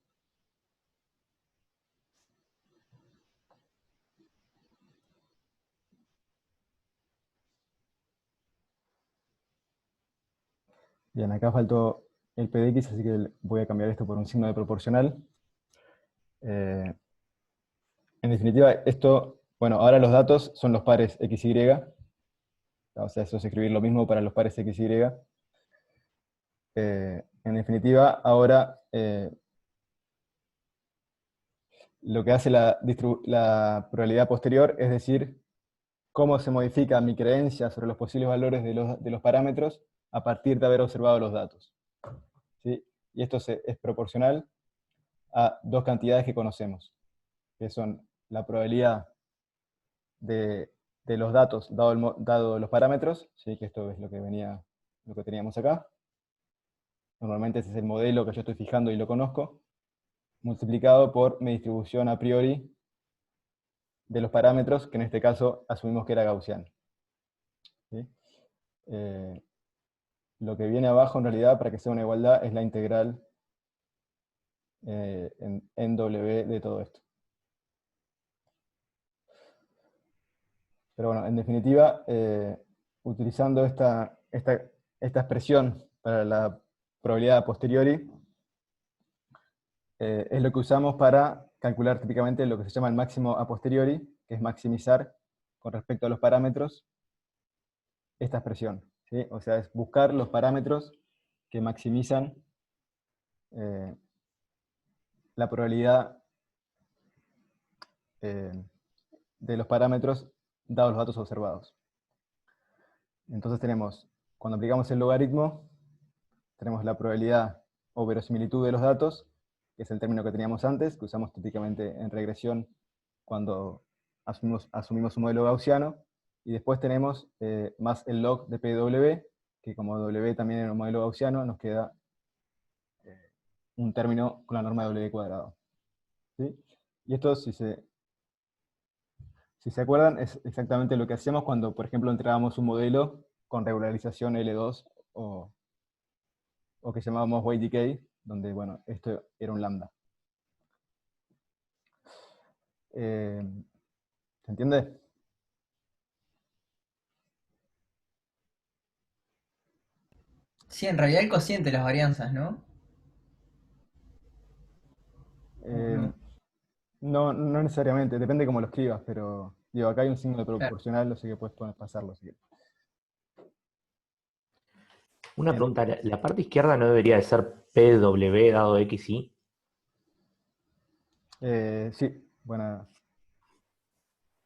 bien, acá faltó el P de X, así que voy a cambiar esto por un signo de proporcional. En definitiva, esto, bueno, ahora los datos son los pares XY, o sea, eso es escribir lo mismo para los pares XY. en definitiva, ahora lo que hace la probabilidad posterior es decir cómo se modifica mi creencia sobre los posibles valores de los parámetros a partir de haber observado los datos. ¿Sí? Y esto es proporcional a dos cantidades que conocemos, que son la probabilidad de los datos dado los parámetros, ¿sí? Que esto es lo que teníamos acá. Normalmente ese es el modelo que yo estoy fijando y lo conozco, multiplicado por mi distribución a priori de los parámetros, que en este caso asumimos que era gaussiano. ¿Sí? Lo que viene abajo en realidad, para que sea una igualdad, es la integral en W de todo esto. Pero bueno, en definitiva, utilizando esta expresión para la probabilidad a posteriori, es lo que usamos para calcular típicamente lo que se llama el máximo a posteriori, que es maximizar con respecto a los parámetros esta expresión, ¿sí? O sea, es buscar los parámetros que maximizan la probabilidad de los parámetros dados los datos observados. Entonces tenemos, cuando aplicamos el logaritmo, tenemos la probabilidad o verosimilitud de los datos, que es el término que teníamos antes, que usamos típicamente en regresión cuando asumimos un modelo gaussiano, y después tenemos más el log de PW, que como W también era un modelo gaussiano, nos queda un término con la norma de W cuadrado. ¿Sí? Y esto, si se acuerdan, es exactamente lo que hacíamos cuando, por ejemplo, entregábamos un modelo con regularización L2 o que llamábamos weight decay, donde, bueno, esto era un lambda. ¿Se entiende? Sí, en realidad el cociente de las varianzas, ¿no? No. No necesariamente, depende cómo lo escribas, pero digo, acá hay un signo de proporcional, así que puedes pasarlo. Así que. Una Bien. pregunta, ¿la parte izquierda no debería de ser PW dado XY? Sí, buena.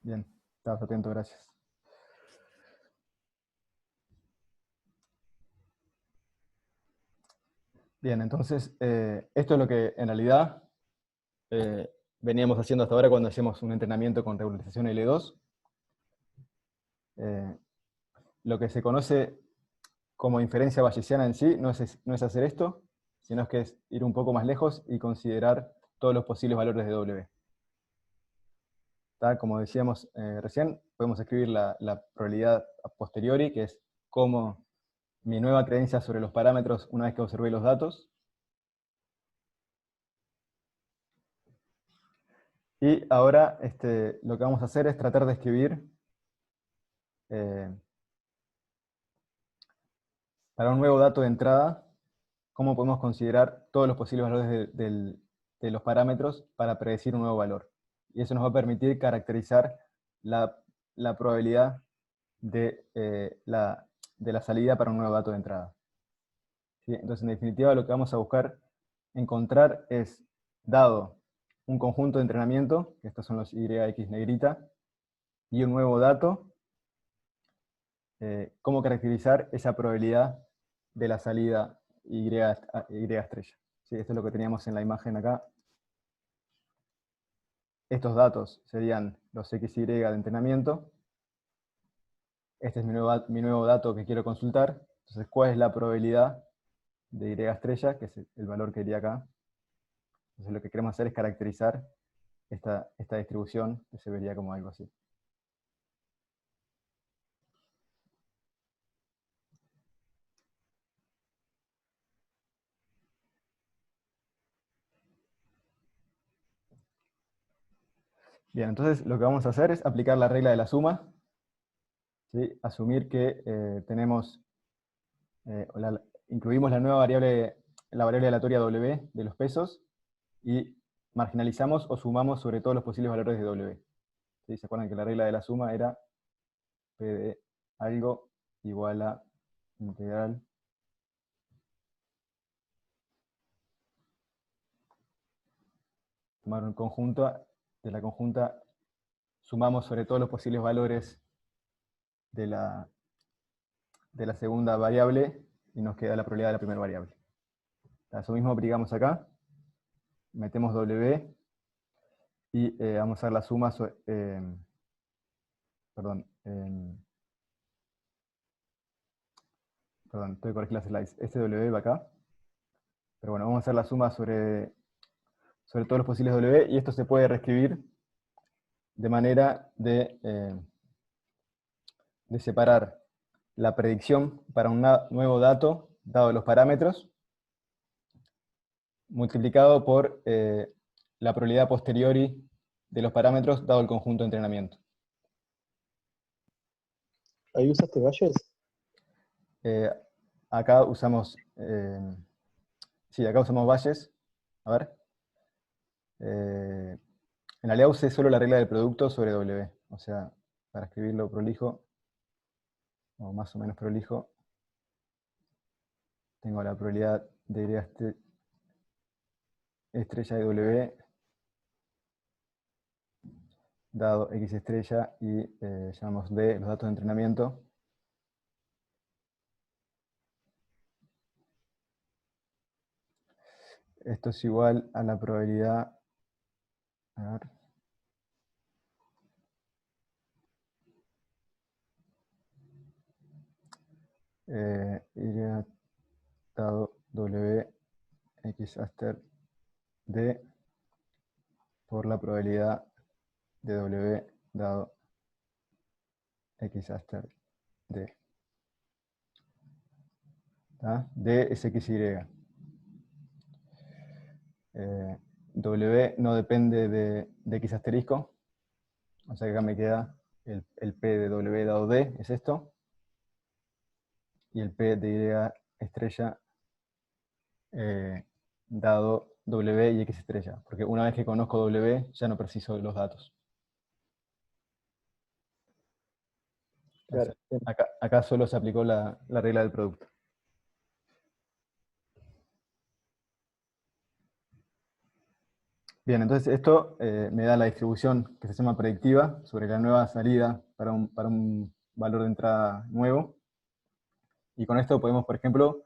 Bien, estabas atento, gracias. Bien, entonces, esto es lo que en realidad veníamos haciendo hasta ahora cuando hacíamos un entrenamiento con regularización L2. Lo que se conoce como inferencia bayesiana en sí no es hacer esto, sino que es ir un poco más lejos y considerar todos los posibles valores de W. Como decíamos recién, podemos escribir la probabilidad a posteriori, que es cómo mi nueva creencia sobre los parámetros una vez que observé los datos. Y ahora lo que vamos a hacer es tratar de escribir para un nuevo dato de entrada, cómo podemos considerar todos los posibles valores de los parámetros para predecir un nuevo valor. Y eso nos va a permitir caracterizar la probabilidad de la salida para un nuevo dato de entrada. ¿Sí? Entonces, en definitiva, lo que vamos a buscar encontrar es, dado un conjunto de entrenamiento, que estos son los YX negrita, y un nuevo dato, cómo caracterizar esa probabilidad de la salida Y estrella. ¿Sí? Esto es lo que teníamos en la imagen acá. Estos datos serían los XY de entrenamiento. Este es mi nuevo dato que quiero consultar. Entonces, ¿cuál es la probabilidad de Y estrella? Que es el valor que iría acá. Entonces, lo que queremos hacer es caracterizar esta distribución, que se vería como algo así. Bien, entonces lo que vamos a hacer es aplicar la regla de la suma, ¿sí? Asumir que incluimos la nueva variable, la variable aleatoria W de los pesos, y marginalizamos o sumamos sobre todos los posibles valores de W. ¿Sí? ¿Se acuerdan que la regla de la suma era P de algo igual a integral tomar un conjunto, de la conjunta sumamos sobre todos los posibles valores de la segunda variable y nos queda la probabilidad de la primera variable. Eso mismo aplicamos acá, metemos W y vamos a hacer la suma, perdón, tengo que corregir las slides, este W va acá, pero bueno, vamos a hacer la suma sobre todos los posibles W, y esto se puede reescribir de manera de separar la predicción para un nuevo dato, dado los parámetros, multiplicado por la probabilidad a posteriori de los parámetros, dado el conjunto de entrenamiento. ¿Ahí usaste Bayes? Acá usamos, sí, acá usamos Bayes. A ver. En realidad usé solo la regla del producto sobre W. O sea, para escribirlo prolijo, o más o menos prolijo, tengo la probabilidad de estrella de W dado X estrella y llamamos D los datos de entrenamiento. Esto es igual a la probabilidad, a ver, y dado W X aster D por la probabilidad de W dado X aster D. D es XY. W no depende de X asterisco, o sea que acá me queda el P de W dado D, es esto, y el P de Y estrella dado W y X estrella, porque una vez que conozco W ya no preciso los datos. Claro. Acá solo se aplicó la regla del producto. Bien, entonces esto me da la distribución que se llama predictiva sobre la nueva salida para un valor de entrada nuevo. Y con esto podemos, por ejemplo,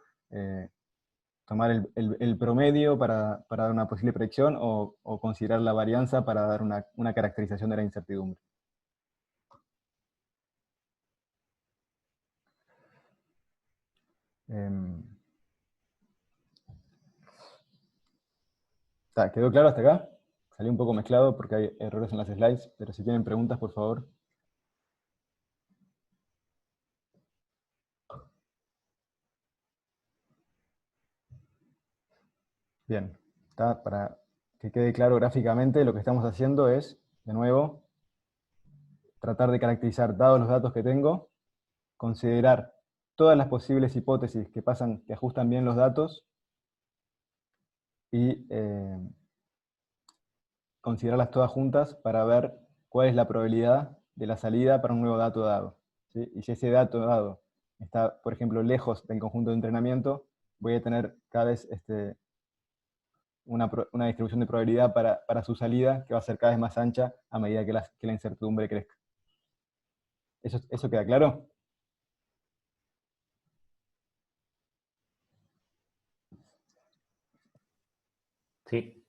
tomar el promedio para dar una posible predicción o considerar la varianza para dar una caracterización de la incertidumbre. ¿Quedó claro hasta acá? Salí un poco mezclado porque hay errores en las slides, pero si tienen preguntas, por favor. Bien, para que quede claro gráficamente, lo que estamos haciendo es, de nuevo, tratar de caracterizar, dados los datos que tengo, considerar todas las posibles hipótesis que ajustan bien los datos, y considerarlas todas juntas para ver cuál es la probabilidad de la salida para un nuevo dato dado, ¿sí? Y si ese dato dado está, por ejemplo, lejos del conjunto de entrenamiento, voy a tener cada vez una distribución de probabilidad para su salida que va a ser cada vez más ancha a medida que la incertidumbre crezca. ¿Eso queda claro? Sí.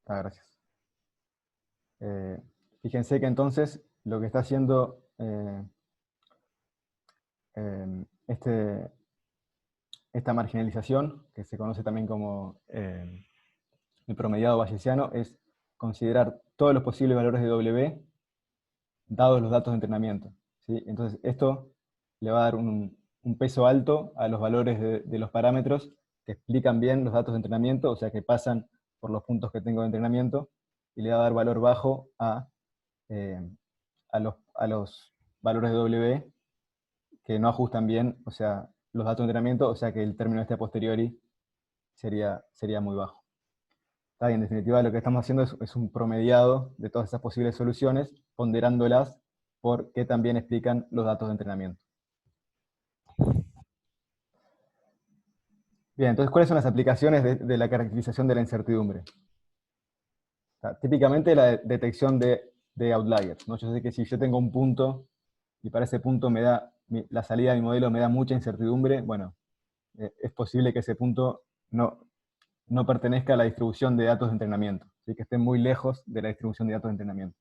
Gracias. Fíjense que entonces lo que está haciendo esta marginalización, que se conoce también como el promediado bayesiano, es considerar todos los posibles valores de W dados los datos de entrenamiento, ¿sí? Entonces esto le va a dar un peso alto a los valores de los parámetros que explican bien los datos de entrenamiento, o sea que pasan por los puntos que tengo de entrenamiento, y le va a dar valor bajo a los valores de W que no ajustan bien, o sea, los datos de entrenamiento, o sea que el término a posteriori sería muy bajo. Y en definitiva lo que estamos haciendo es un promediado de todas esas posibles soluciones, ponderándolas por qué también explican los datos de entrenamiento. Bien, entonces, ¿cuáles son las aplicaciones de la caracterización de la incertidumbre? O sea, típicamente la detección de outliers, ¿no? Yo sé que si yo tengo un punto y para ese punto la salida de mi modelo me da mucha incertidumbre, bueno, es posible que ese punto no pertenezca a la distribución de datos de entrenamiento, ¿sí? Que esté muy lejos de la distribución de datos de entrenamiento.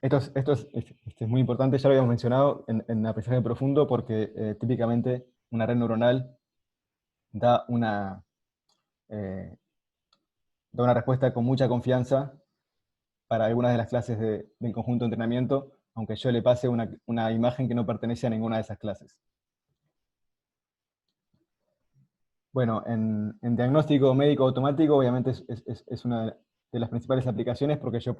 Esto es muy importante, ya lo habíamos mencionado en aprendizaje profundo, porque típicamente una red neuronal da da una respuesta con mucha confianza para algunas de las clases del conjunto de entrenamiento, aunque yo le pase una imagen que no pertenece a ninguna de esas clases. Bueno, en diagnóstico médico automático, obviamente es una de las principales aplicaciones, porque yo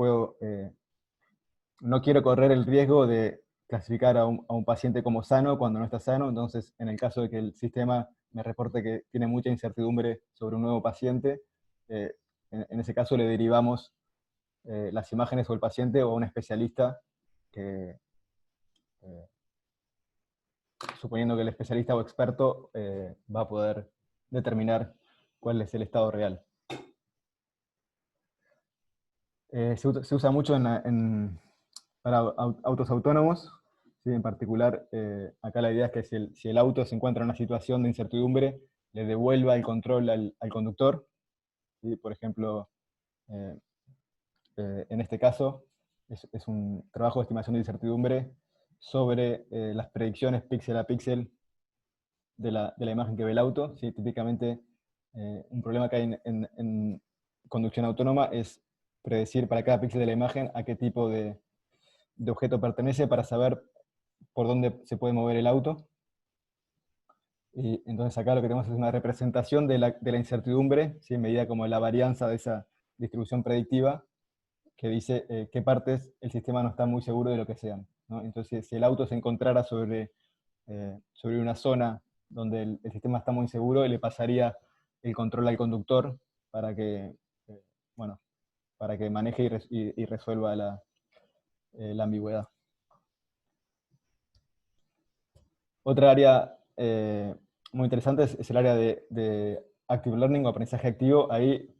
no quiero correr el riesgo de clasificar a un paciente como sano cuando no está sano. Entonces, en el caso de que el sistema me reporte que tiene mucha incertidumbre sobre un nuevo paciente, en ese caso le derivamos las imágenes o el paciente o a un especialista que, suponiendo que el especialista o experto va a poder determinar cuál es el estado real. Se usa mucho para autos autónomos, ¿sí? En particular, acá la idea es que si el auto se encuentra en una situación de incertidumbre, le devuelva el control al conductor, ¿sí? Por ejemplo, en este caso, es un trabajo de estimación de incertidumbre sobre las predicciones píxel a píxel de la imagen que ve el auto, ¿sí? Típicamente, un problema que hay en conducción autónoma es predecir para cada píxel de la imagen a qué tipo de objeto pertenece para saber por dónde se puede mover el auto. Y entonces acá lo que tenemos es una representación de la incertidumbre, ¿sí? Medida como la varianza de esa distribución predictiva, que dice qué partes el sistema no está muy seguro de lo que sean, ¿no? Entonces, si el auto se encontrara sobre una zona donde el sistema está muy seguro, le pasaría el control al conductor para que, bueno, para que maneje y resuelva la ambigüedad. Otra área muy interesante es el área de Active Learning o aprendizaje activo. Ahí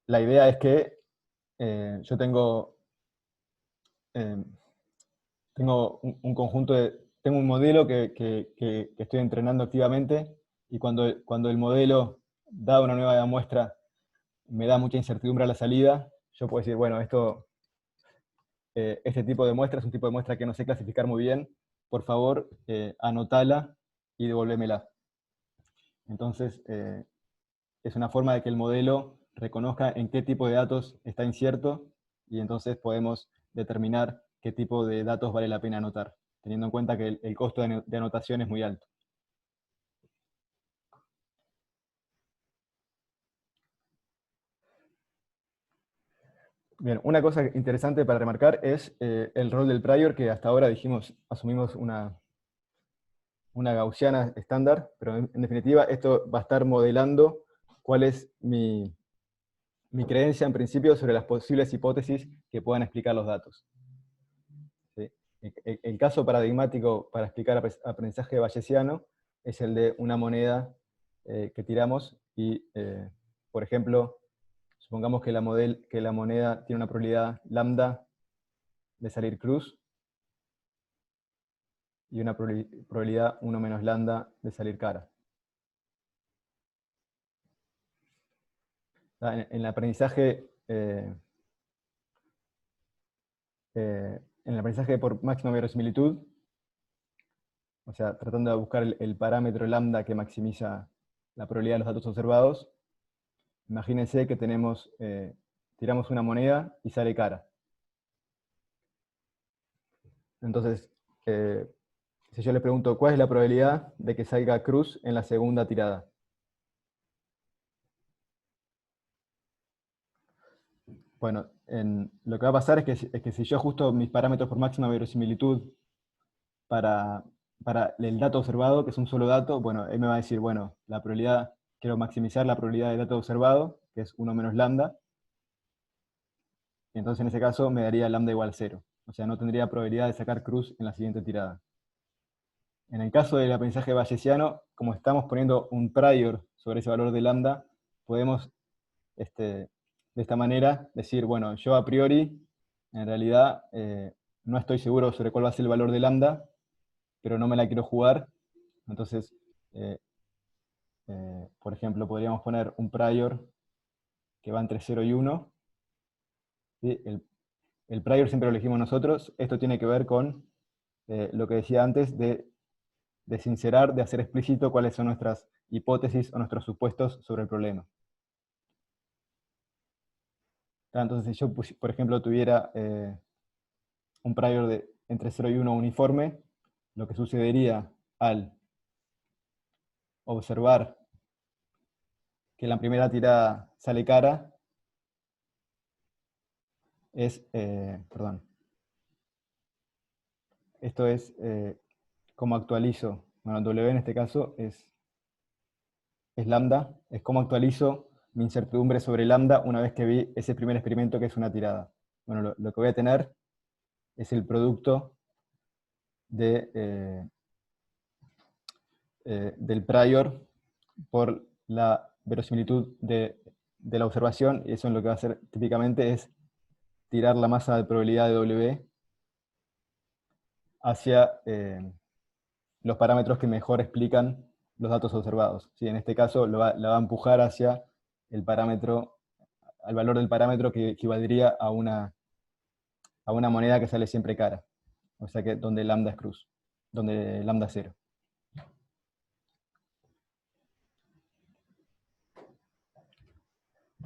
la idea es que yo tengo un conjunto tengo un modelo que estoy entrenando activamente, y cuando el modelo da una nueva muestra, me da mucha incertidumbre a la salida, yo puedo decir, bueno, este tipo de muestra es un tipo de muestra que no sé clasificar muy bien, por favor, anotala y devolvémela. Entonces, es una forma de que el modelo reconozca en qué tipo de datos está incierto, y entonces podemos determinar qué tipo de datos vale la pena anotar, teniendo en cuenta que el costo de anotación es muy alto. Bien, una cosa interesante para remarcar es el rol del prior, que hasta ahora asumimos una gaussiana estándar, pero en definitiva esto va a estar modelando cuál es mi creencia en principio sobre las posibles hipótesis que puedan explicar los datos. ¿Sí? El caso paradigmático para explicar aprendizaje bayesiano es el de una moneda que tiramos y, por ejemplo, supongamos que la moneda tiene una probabilidad lambda de salir cruz y una probabilidad 1 menos lambda de salir cara. En el aprendizaje por máxima verosimilitud, o sea, tratando de buscar el parámetro lambda que maximiza la probabilidad de los datos observados, imagínense que tiramos una moneda y sale cara. Entonces, si yo le pregunto, ¿cuál es la probabilidad de que salga cruz en la segunda tirada? Bueno, lo que va a pasar es que si yo ajusto mis parámetros por máxima verosimilitud para el dato observado, que es un solo dato, bueno, él me va a decir, bueno, quiero maximizar la probabilidad del dato observado, que es 1 menos lambda, y entonces en ese caso me daría lambda igual a 0. O sea, no tendría probabilidad de sacar cruz en la siguiente tirada. En el caso del aprendizaje bayesiano, como estamos poniendo un prior sobre ese valor de lambda, podemos de esta manera decir, bueno, yo a priori, en realidad, no estoy seguro sobre cuál va a ser el valor de lambda, pero no me la quiero jugar. Entonces, por ejemplo, podríamos poner un prior que va entre 0 y 1. ¿Sí? El prior siempre lo elegimos nosotros. Esto tiene que ver con lo que decía antes de sincerar, de hacer explícito cuáles son nuestras hipótesis o nuestros supuestos sobre el problema. Entonces, si yo, por ejemplo, tuviera un prior de entre 0 y 1 uniforme, lo que sucedería al observar que la primera tirada sale cara es, perdón, esto es cómo actualizo, bueno, W en este caso es lambda, es cómo actualizo mi incertidumbre sobre lambda una vez que vi ese primer experimento que es una tirada. Bueno, lo que voy a tener es el producto de, del prior por la verosimilitud de la observación, y eso es lo que va a hacer típicamente es tirar la masa de probabilidad de W hacia los parámetros que mejor explican los datos observados. ¿Sí? En este caso la va a empujar hacia el parámetro, al valor del parámetro que equivaldría a una moneda que sale siempre cara. O sea que donde lambda es cruz, donde lambda es 0.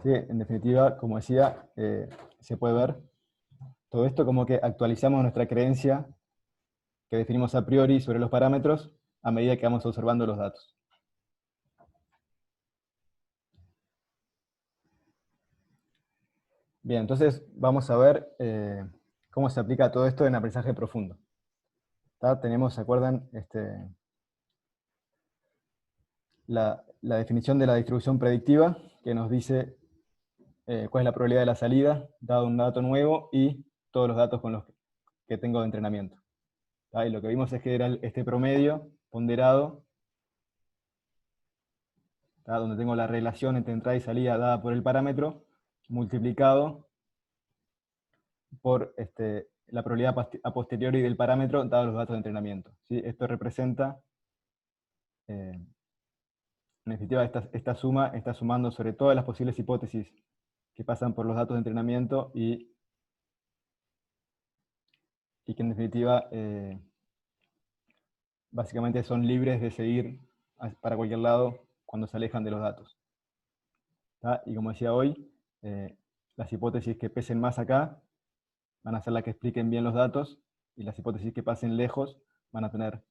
Sí, en definitiva, como decía, se puede ver todo esto como que actualizamos nuestra creencia que definimos a priori sobre los parámetros a medida que vamos observando los datos. Bien, entonces vamos a ver cómo se aplica todo esto en aprendizaje profundo. Tenemos, ¿se acuerdan? La definición de la distribución predictiva, que nos dice cuál es la probabilidad de la salida, dado un dato nuevo, y todos los datos con los que tengo de entrenamiento. Y lo que vimos es que era este promedio ponderado, donde tengo la relación entre entrada y salida dada por el parámetro, multiplicado por la probabilidad a posteriori del parámetro dados los datos de entrenamiento. ¿Sí? Esto representa, en definitiva, esta suma está sumando sobre todas las posibles hipótesis que pasan por los datos de entrenamiento y que en definitiva básicamente son libres de seguir para cualquier lado cuando se alejan de los datos. Y como decía hoy, las hipótesis que pesen más acá van a ser las que expliquen bien los datos, y las hipótesis que pasen lejos van a tener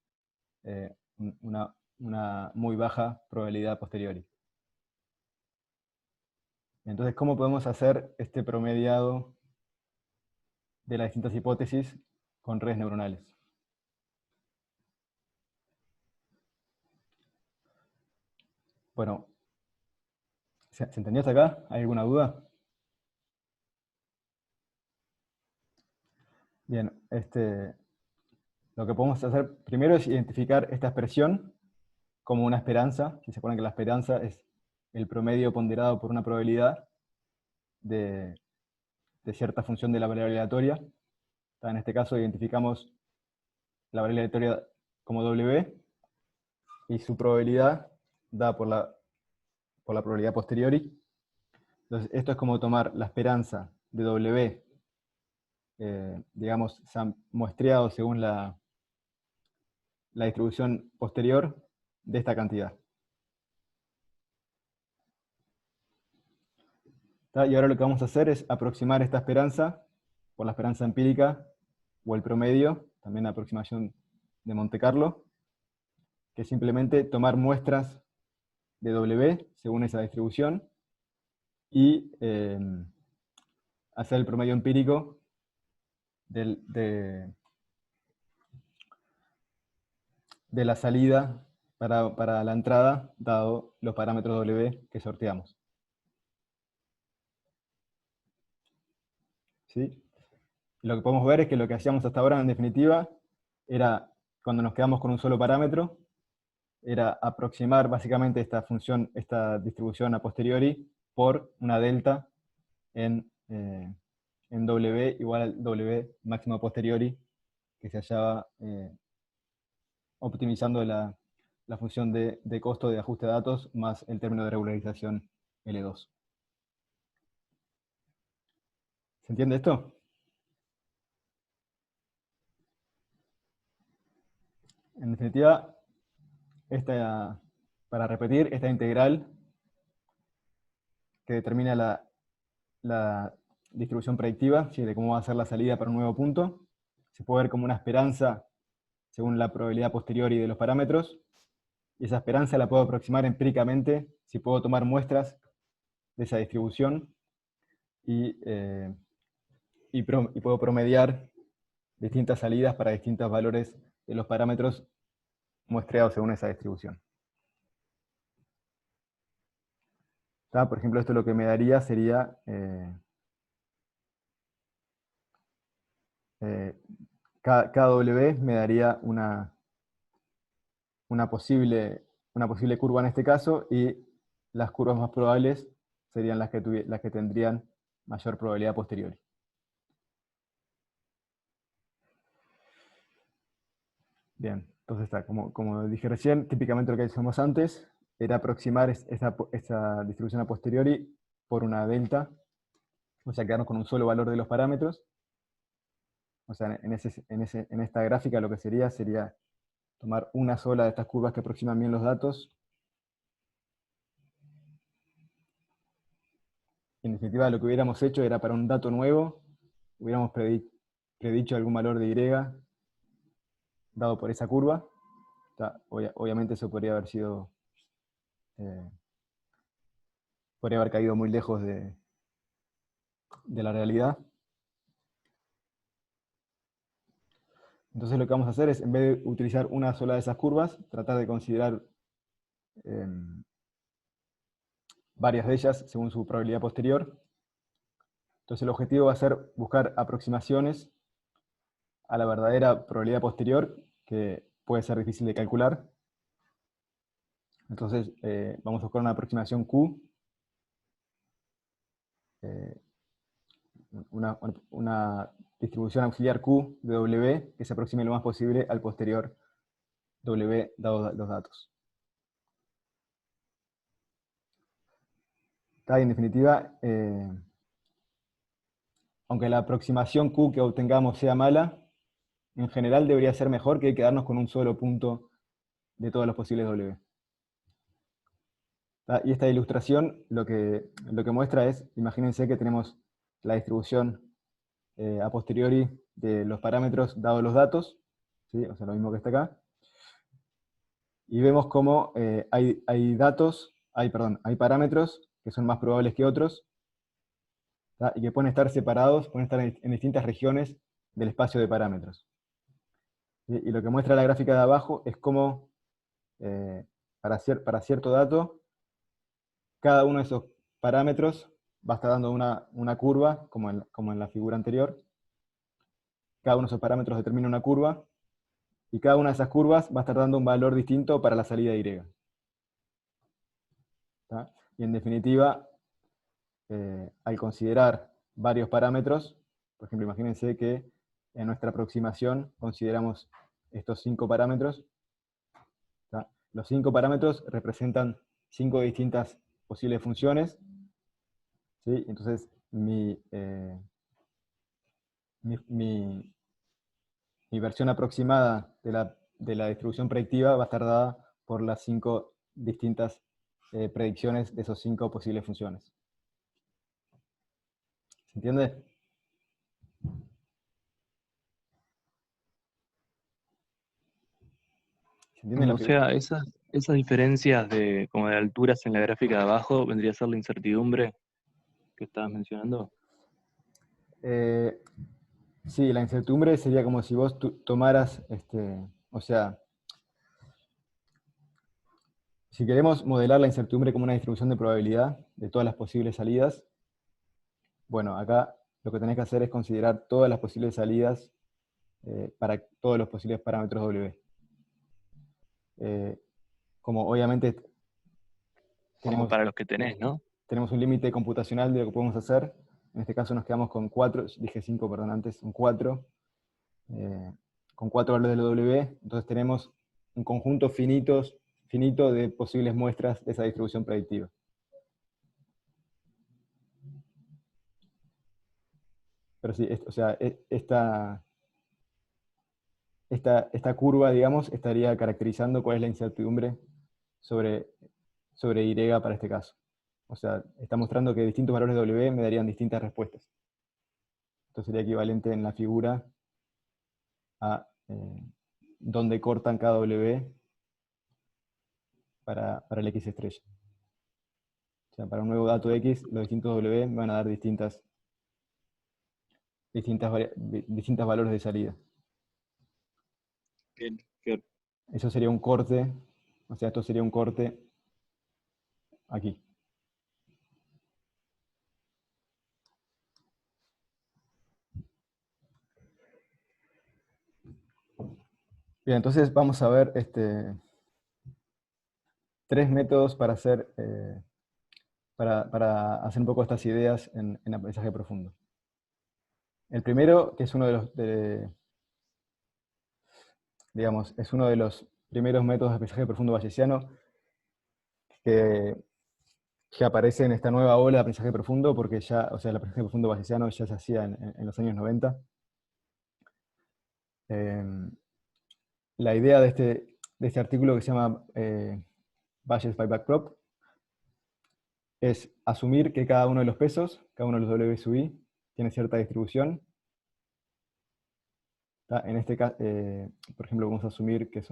una muy baja probabilidad a posteriori. Entonces, ¿cómo podemos hacer este promediado de las distintas hipótesis con redes neuronales? Bueno, ¿se entendió hasta acá? ¿Hay alguna duda? Bien, lo que podemos hacer primero es identificar esta expresión como una esperanza. Si se acuerdan que la esperanza es el promedio ponderado por una probabilidad de cierta función de la variable aleatoria. En este caso identificamos la variable aleatoria como W, y su probabilidad dada por la probabilidad posteriori. Entonces, esto es como tomar la esperanza de W, digamos, muestreado según la distribución posterior de esta cantidad. Y ahora lo que vamos a hacer es aproximar esta esperanza por la esperanza empírica o el promedio, también la aproximación de Monte Carlo, que es simplemente tomar muestras de W según esa distribución y hacer el promedio empírico de la salida para la entrada, dado los parámetros W que sorteamos. ¿Sí? Lo que podemos ver es que lo que hacíamos hasta ahora, en definitiva, era cuando nos quedamos con un solo parámetro, era aproximar básicamente esta función, esta distribución a posteriori por una delta en W igual al W máximo a posteriori que se hallaba optimizando la función de costo de ajuste de datos más el término de regularización L2. ¿Se entiende esto? En definitiva, para repetir, esta integral que determina la distribución predictiva, ¿sí?, de cómo va a ser la salida para un nuevo punto, se puede ver como una esperanza según la probabilidad posteriori de los parámetros, y esa esperanza la puedo aproximar empíricamente si puedo tomar muestras de esa distribución y puedo promediar distintas salidas para distintos valores de los parámetros muestreados según esa distribución. ¿Está? Por ejemplo, esto lo que me daría sería KW me daría una posible curva en este caso, y las curvas más probables serían las que tendrían mayor probabilidad posteriori. Bien, entonces está, como dije recién, típicamente lo que hicimos antes era aproximar esta distribución a posteriori por una delta, o sea, quedarnos con un solo valor de los parámetros. O sea, en esta gráfica lo que sería tomar una sola de estas curvas que aproximan bien los datos. En definitiva, lo que hubiéramos hecho era para un dato nuevo, hubiéramos predicho algún valor de Y dado por esa curva. Obviamente eso podría haber sido, podría haber caído muy lejos de la realidad. Entonces lo que vamos a hacer es, en vez de utilizar una sola de esas curvas, tratar de considerar varias de ellas según su probabilidad posterior. Entonces el objetivo va a ser buscar aproximaciones a la verdadera probabilidad posterior, que puede ser difícil de calcular. Entonces vamos a buscar una aproximación Q, una distribución auxiliar Q de W que se aproxime lo más posible al posterior W dados los datos. En definitiva, aunque la aproximación Q que obtengamos sea mala, en general debería ser mejor que quedarnos con un solo punto de todos los posibles W. Y esta ilustración lo que muestra es, imagínense que tenemos la distribución a posteriori de los parámetros dados los datos, ¿sí? O sea, lo mismo que está acá. Y vemos cómo hay parámetros que son más probables que otros, y que pueden estar separados, pueden estar en distintas regiones del espacio de parámetros. ¿Sí? Y lo que muestra la gráfica de abajo es cómo para cierto dato, cada uno de esos parámetros va a estar dando una curva, como en la figura anterior. Cada uno de esos parámetros determina una curva, y cada una de esas curvas va a estar dando un valor distinto para la salida Y. ¿Está? Y en definitiva, al considerar varios parámetros, por ejemplo, imagínense que en nuestra aproximación consideramos estos 5 parámetros. ¿Está? Los 5 parámetros representan 5 distintas posibles funciones. ¿Sí? Entonces, mi versión aproximada de la distribución predictiva va a estar dada por las 5 distintas predicciones de esos 5 posibles funciones. ¿Se entiende? ¿Se entiende O sea, esas diferencias como de alturas en la gráfica de abajo vendría a ser la incertidumbre que estabas mencionando. Sí, la incertidumbre sería como si vos tomaras, o sea, si queremos modelar la incertidumbre como una distribución de probabilidad de todas las posibles salidas, bueno, acá lo que tenés que hacer es considerar todas las posibles salidas para todos los posibles parámetros W. como obviamente Como para los que tenés, ¿no? tenemos un límite computacional de lo que podemos hacer, en este caso nos quedamos con 4, dije 5, perdón, antes, son 4, con 4 valores de W, entonces tenemos un conjunto finito de posibles muestras de esa distribución predictiva. Pero sí, o sea, esta curva, digamos, estaría caracterizando cuál es la incertidumbre sobre Y para este caso. O sea, está mostrando que distintos valores de W me darían distintas respuestas. Esto sería equivalente en la figura a donde cortan cada W para el X estrella. O sea, para un nuevo dato X, los distintos W me van a dar distintos valores de salida. Bien. Eso sería un corte, o sea, esto sería un corte aquí. Bien, entonces vamos a ver tres métodos para hacer un poco estas ideas en aprendizaje profundo. El primero, que es uno es uno de los primeros métodos de aprendizaje profundo bayesiano que aparece en esta nueva ola de aprendizaje profundo, porque ya, o sea, el aprendizaje profundo bayesiano ya se hacía en los años 90. La idea de este artículo, que se llama Bayes by backprop, es asumir que cada uno de los pesos, cada uno de los W sub I, tiene cierta distribución. En este caso, por ejemplo, vamos a asumir que es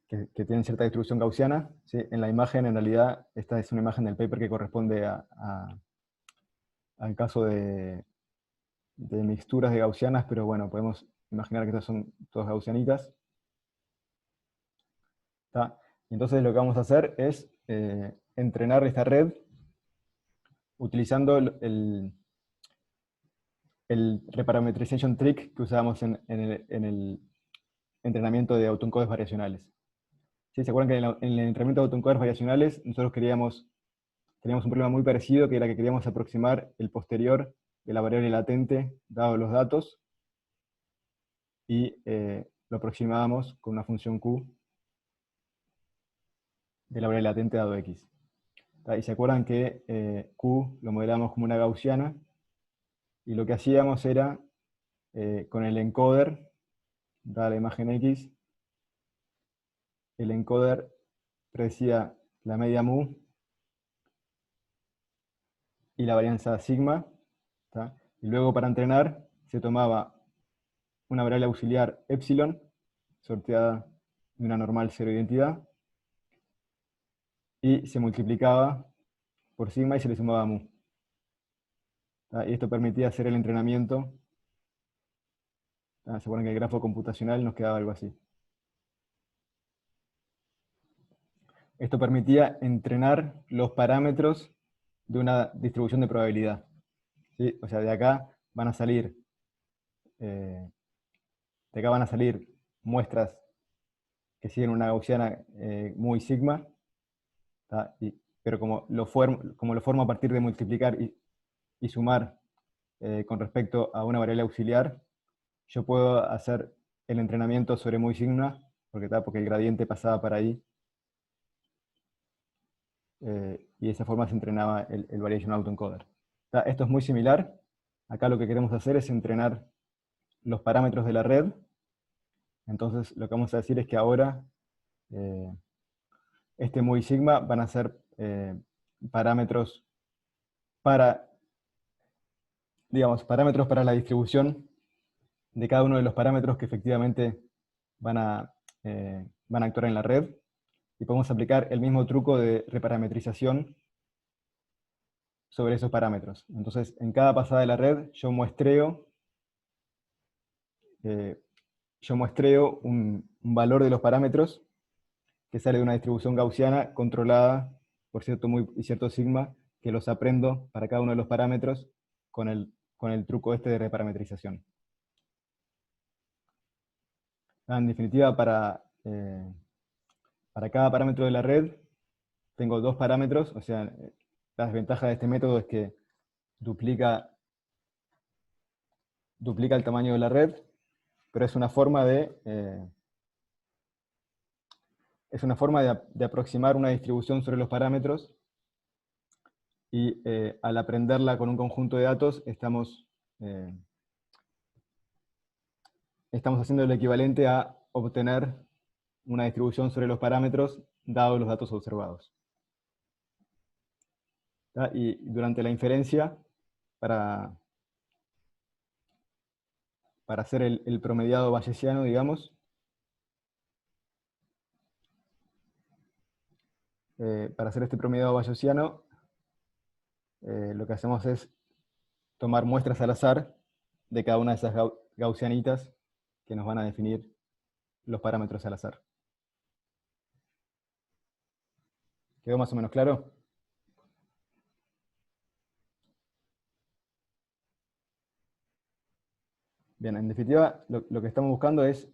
que tienen cierta distribución gaussiana. ¿Sí? En la imagen, en realidad, esta es una imagen del paper que corresponde al caso de mixturas de gaussianas, pero bueno, podemos imaginar que estas son todas gaussianitas. ¿Está? Entonces lo que vamos a hacer es entrenar esta red utilizando el reparametrization trick que usábamos en el entrenamiento de autoencodes variacionales. ¿Sí? ¿Se acuerdan que en el entrenamiento de autoencodes variacionales nosotros teníamos un problema muy parecido, que era que queríamos aproximar el posterior de la variable latente dados los datos, y lo aproximábamos con una función Q de la variable latente dado X. Y se acuerdan que Q lo modelamos como una gaussiana, y lo que hacíamos era, con el encoder, dada la imagen X, el encoder predecía la media mu y la varianza sigma, ¿tá? Y luego para entrenar se tomaba una variable auxiliar epsilon, sorteada de una normal cero identidad, y se multiplicaba por sigma y se le sumaba mu. ¿Tá? Y esto permitía hacer el entrenamiento. ¿Tá? ¿Se acuerdan que el grafo computacional nos quedaba algo así? Esto permitía entrenar los parámetros de una distribución de probabilidad. ¿Sí? O sea, de acá van a salir muestras que siguen una gaussiana muy sigma, pero como lo formo a partir de multiplicar y sumar con respecto a una variable auxiliar, yo puedo hacer el entrenamiento sobre muy sigma, porque el gradiente pasaba para ahí, y de esa forma se entrenaba el Variation Autoencoder. Esto es muy similar. Acá lo que queremos hacer es entrenar los parámetros de la red. Entonces lo que vamos a decir es que ahora este muy sigma van a ser parámetros para la distribución de cada uno de los parámetros que efectivamente van a actuar en la red. Y podemos aplicar el mismo truco de reparametrización sobre esos parámetros. Entonces, en cada pasada de la red, yo muestreo un valor de los parámetros que sale de una distribución gaussiana controlada por cierto mu y cierto sigma, que los aprendo para cada uno de los parámetros con el truco este de reparametrización. En definitiva, para cada parámetro de la red, tengo dos parámetros, o sea, la desventaja de este método es que duplica el tamaño de la red, pero es una forma de aproximar una distribución sobre los parámetros, y al aprenderla con un conjunto de datos, estamos haciendo el equivalente a obtener una distribución sobre los parámetros dados los datos observados. ¿Tá? Y durante la inferencia, para hacer el promediado bayesiano, digamos, para hacer este promediado bayesiano, lo que hacemos es tomar muestras al azar de cada una de esas gaussianitas que nos van a definir los parámetros al azar. ¿Quedó más o menos claro? Bien, en definitiva, lo que estamos buscando es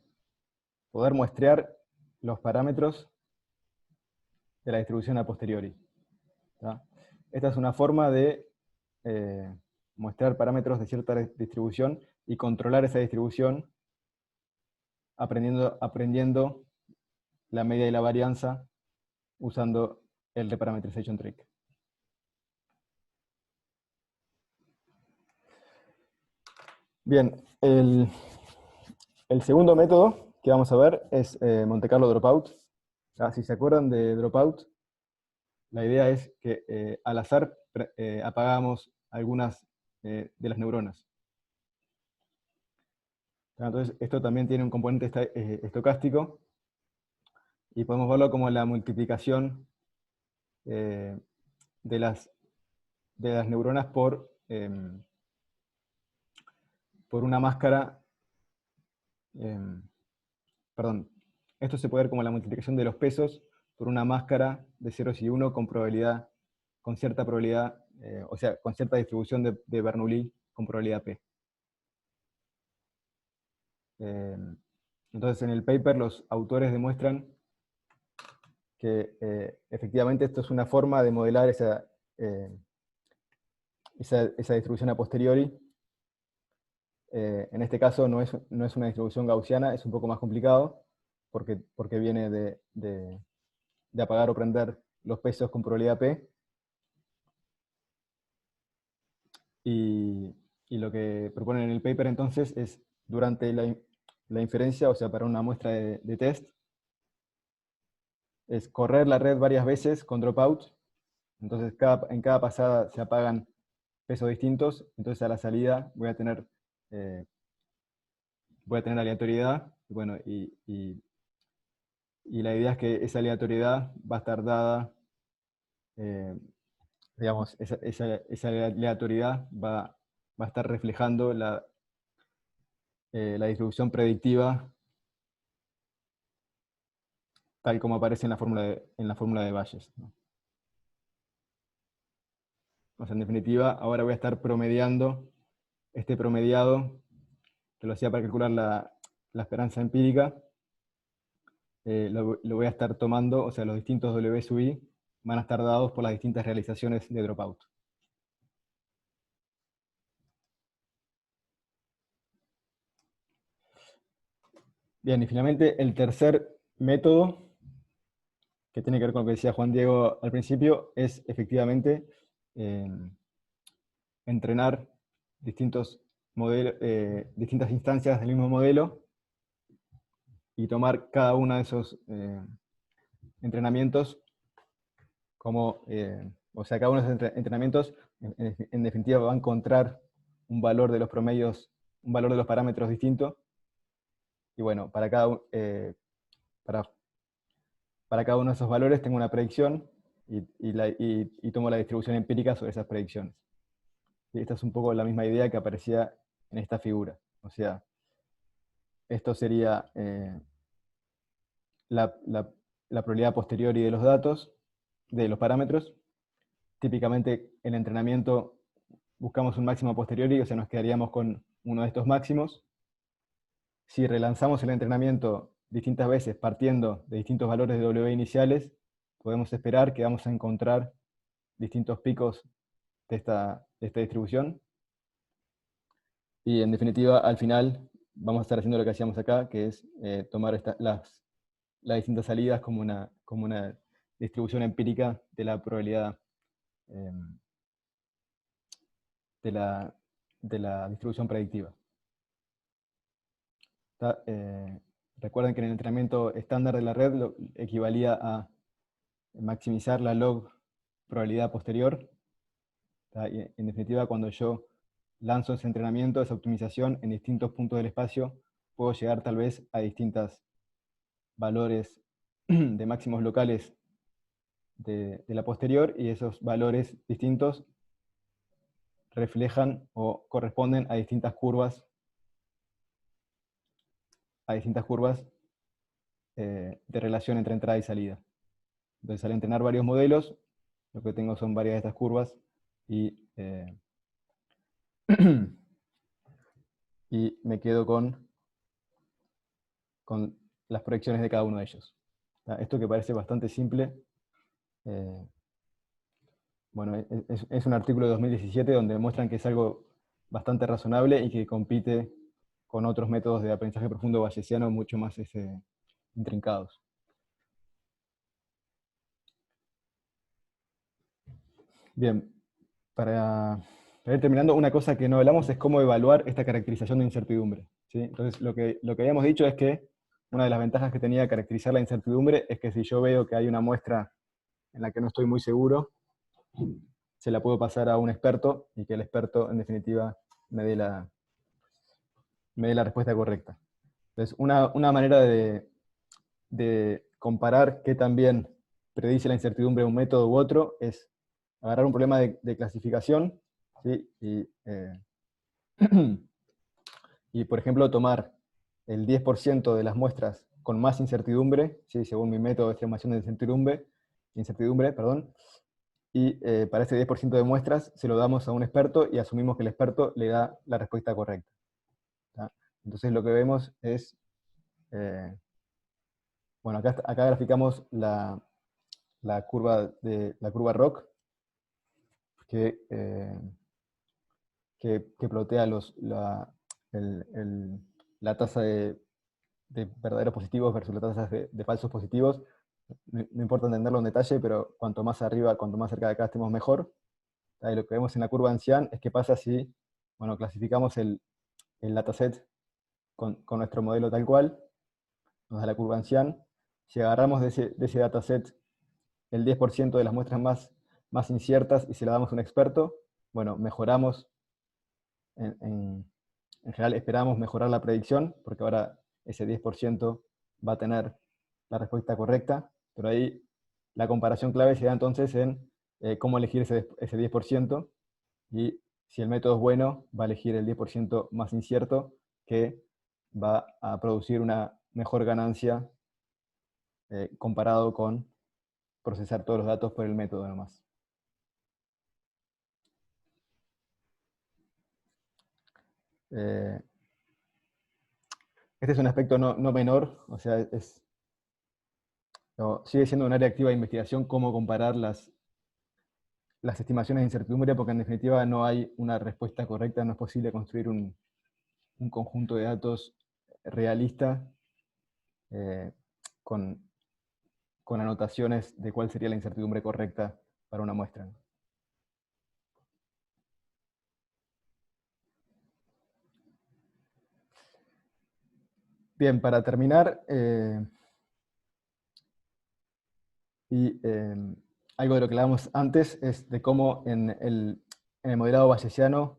poder muestrear los parámetros de la distribución a posteriori. ¿Tá? Esta es una forma de muestrar parámetros de cierta distribución y controlar esa distribución aprendiendo la media y la varianza usando el reparameterization trick. Bien, el segundo método que vamos a ver es Monte Carlo Dropout. Si se acuerdan de Dropout, la idea es que al azar apagamos algunas de las neuronas. Entonces, esto también tiene un componente estocástico, y podemos verlo como la multiplicación de las neuronas por una máscara. Perdón, esto se puede ver como la multiplicación de los pesos por una máscara de ceros y 1 con cierta probabilidad, o sea, con cierta distribución de Bernoulli con probabilidad P. Entonces, en el paper los autores demuestran que efectivamente esto es una forma de modelar esa distribución a posteriori. En este caso no es una distribución gaussiana, es un poco más complicado, porque viene de apagar o prender los pesos con probabilidad P. Y lo que proponen en el paper entonces es, durante la inferencia, o sea, para una muestra de test, es correr la red varias veces con dropout. Entonces en cada pasada se apagan pesos distintos, entonces a la salida voy a tener aleatoriedad. Bueno, y la idea es que esa aleatoriedad va a estar dada, digamos, esa aleatoriedad va a estar reflejando la distribución predictiva tal como aparece en la fórmula de Bayes, ¿no? O sea, en definitiva, ahora voy a estar promediando este promediado, que lo hacía para calcular la esperanza empírica. Lo voy a estar tomando, o sea, los distintos W sub I van a estar dados por las distintas realizaciones de dropout. Bien, y finalmente el tercer método, que tiene que ver con lo que decía Juan Diego al principio, es efectivamente entrenar distintas instancias del mismo modelo y tomar cada uno de esos entrenamientos como, o sea, cada uno de esos entrenamientos en definitiva va a encontrar un valor de los promedios, un valor de los parámetros distinto, y bueno, para cada uno de esos valores tengo una predicción y tomo la distribución empírica sobre esas predicciones. Y esta es un poco la misma idea que aparecía en esta figura. O sea, esto sería la probabilidad a posteriori de los datos, de los parámetros. Típicamente en el entrenamiento buscamos un máximo a posteriori, o sea, nos quedaríamos con uno de estos máximos. si relanzamos el entrenamiento distintas veces partiendo de distintos valores de W iniciales, podemos esperar que vamos a encontrar distintos picos de esta distribución. Y en definitiva, al final, vamos a estar haciendo lo que hacíamos acá, que es tomar las distintas salidas como una distribución empírica de la probabilidad de la distribución predictiva. Recuerden que en el entrenamiento estándar de la red equivalía a maximizar la log probabilidad posterior. Y en definitiva, cuando yo lanzo ese entrenamiento, esa optimización en distintos puntos del espacio, puedo llegar tal vez a distintos valores de máximos locales de la posterior, y esos valores distintos reflejan o corresponden a distintas curvas de relación entre entrada y salida. Entonces, al entrenar varios modelos, lo que tengo son varias de estas curvas, y y me quedo con las proyecciones de cada uno de ellos. Esto que parece bastante simple, bueno, es un artículo de 2017 donde muestran que es algo bastante razonable y que compite con otros métodos de aprendizaje profundo bayesiano mucho más intrincados. Bien, para ir terminando, una cosa que no hablamos es cómo evaluar esta caracterización de incertidumbre, ¿sí? Entonces, lo que habíamos dicho es que una de las ventajas que tenía caracterizar la incertidumbre es que si yo veo que hay una muestra en la que no estoy muy seguro, se la puedo pasar a un experto, y que el experto, en definitiva, me dé la respuesta correcta. Entonces, una manera de comparar qué tan bien predice la incertidumbre un método u otro es agarrar un problema de clasificación, ¿sí? Y, por ejemplo, tomar el 10% de las muestras con más incertidumbre, ¿sí? Según mi método de estimación de incertidumbre, y para ese 10% de muestras se lo damos a un experto y asumimos que el experto le da la respuesta correcta. ¿Tá? Entonces lo que vemos es, bueno, acá graficamos la curva ROC, que plotea la tasa de verdaderos positivos versus la tasa de falsos positivos. No importa entenderlo en detalle, pero cuanto más arriba, cuanto más cerca de acá estemos, mejor. Y lo que vemos en la curva ancian es qué pasa si, bueno, clasificamos el dataset con nuestro modelo tal cual, nos da la curva ancian. Si agarramos de ese dataset el 10% de las muestras más inciertas y se la damos a un experto, bueno, mejoramos, en general esperamos mejorar la predicción, porque ahora ese 10% va a tener la respuesta correcta, pero ahí la comparación clave se da entonces en cómo elegir ese 10%, y si el método es bueno, va a elegir el 10% más incierto, que va a producir una mejor ganancia comparado con procesar todos los datos por el método nomás. Este es un aspecto no menor, o sea, sigue siendo un área activa de investigación cómo comparar las estimaciones de incertidumbre, porque en definitiva no hay una respuesta correcta, no es posible construir un conjunto de datos realista con anotaciones de cuál sería la incertidumbre correcta para una muestra. Bien, para terminar, algo de lo que hablamos antes es de cómo en el modelado bayesiano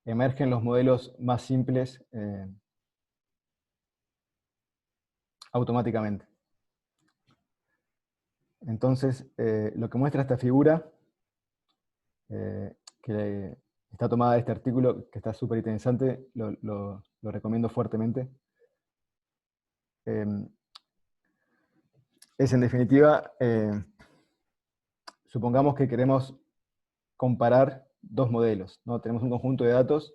emergen los modelos más simples automáticamente. Entonces, lo que muestra esta figura, que está tomada de este artículo, que está súper interesante, lo recomiendo fuertemente, es en definitiva, supongamos que queremos comparar dos modelos, ¿no? Tenemos un conjunto de datos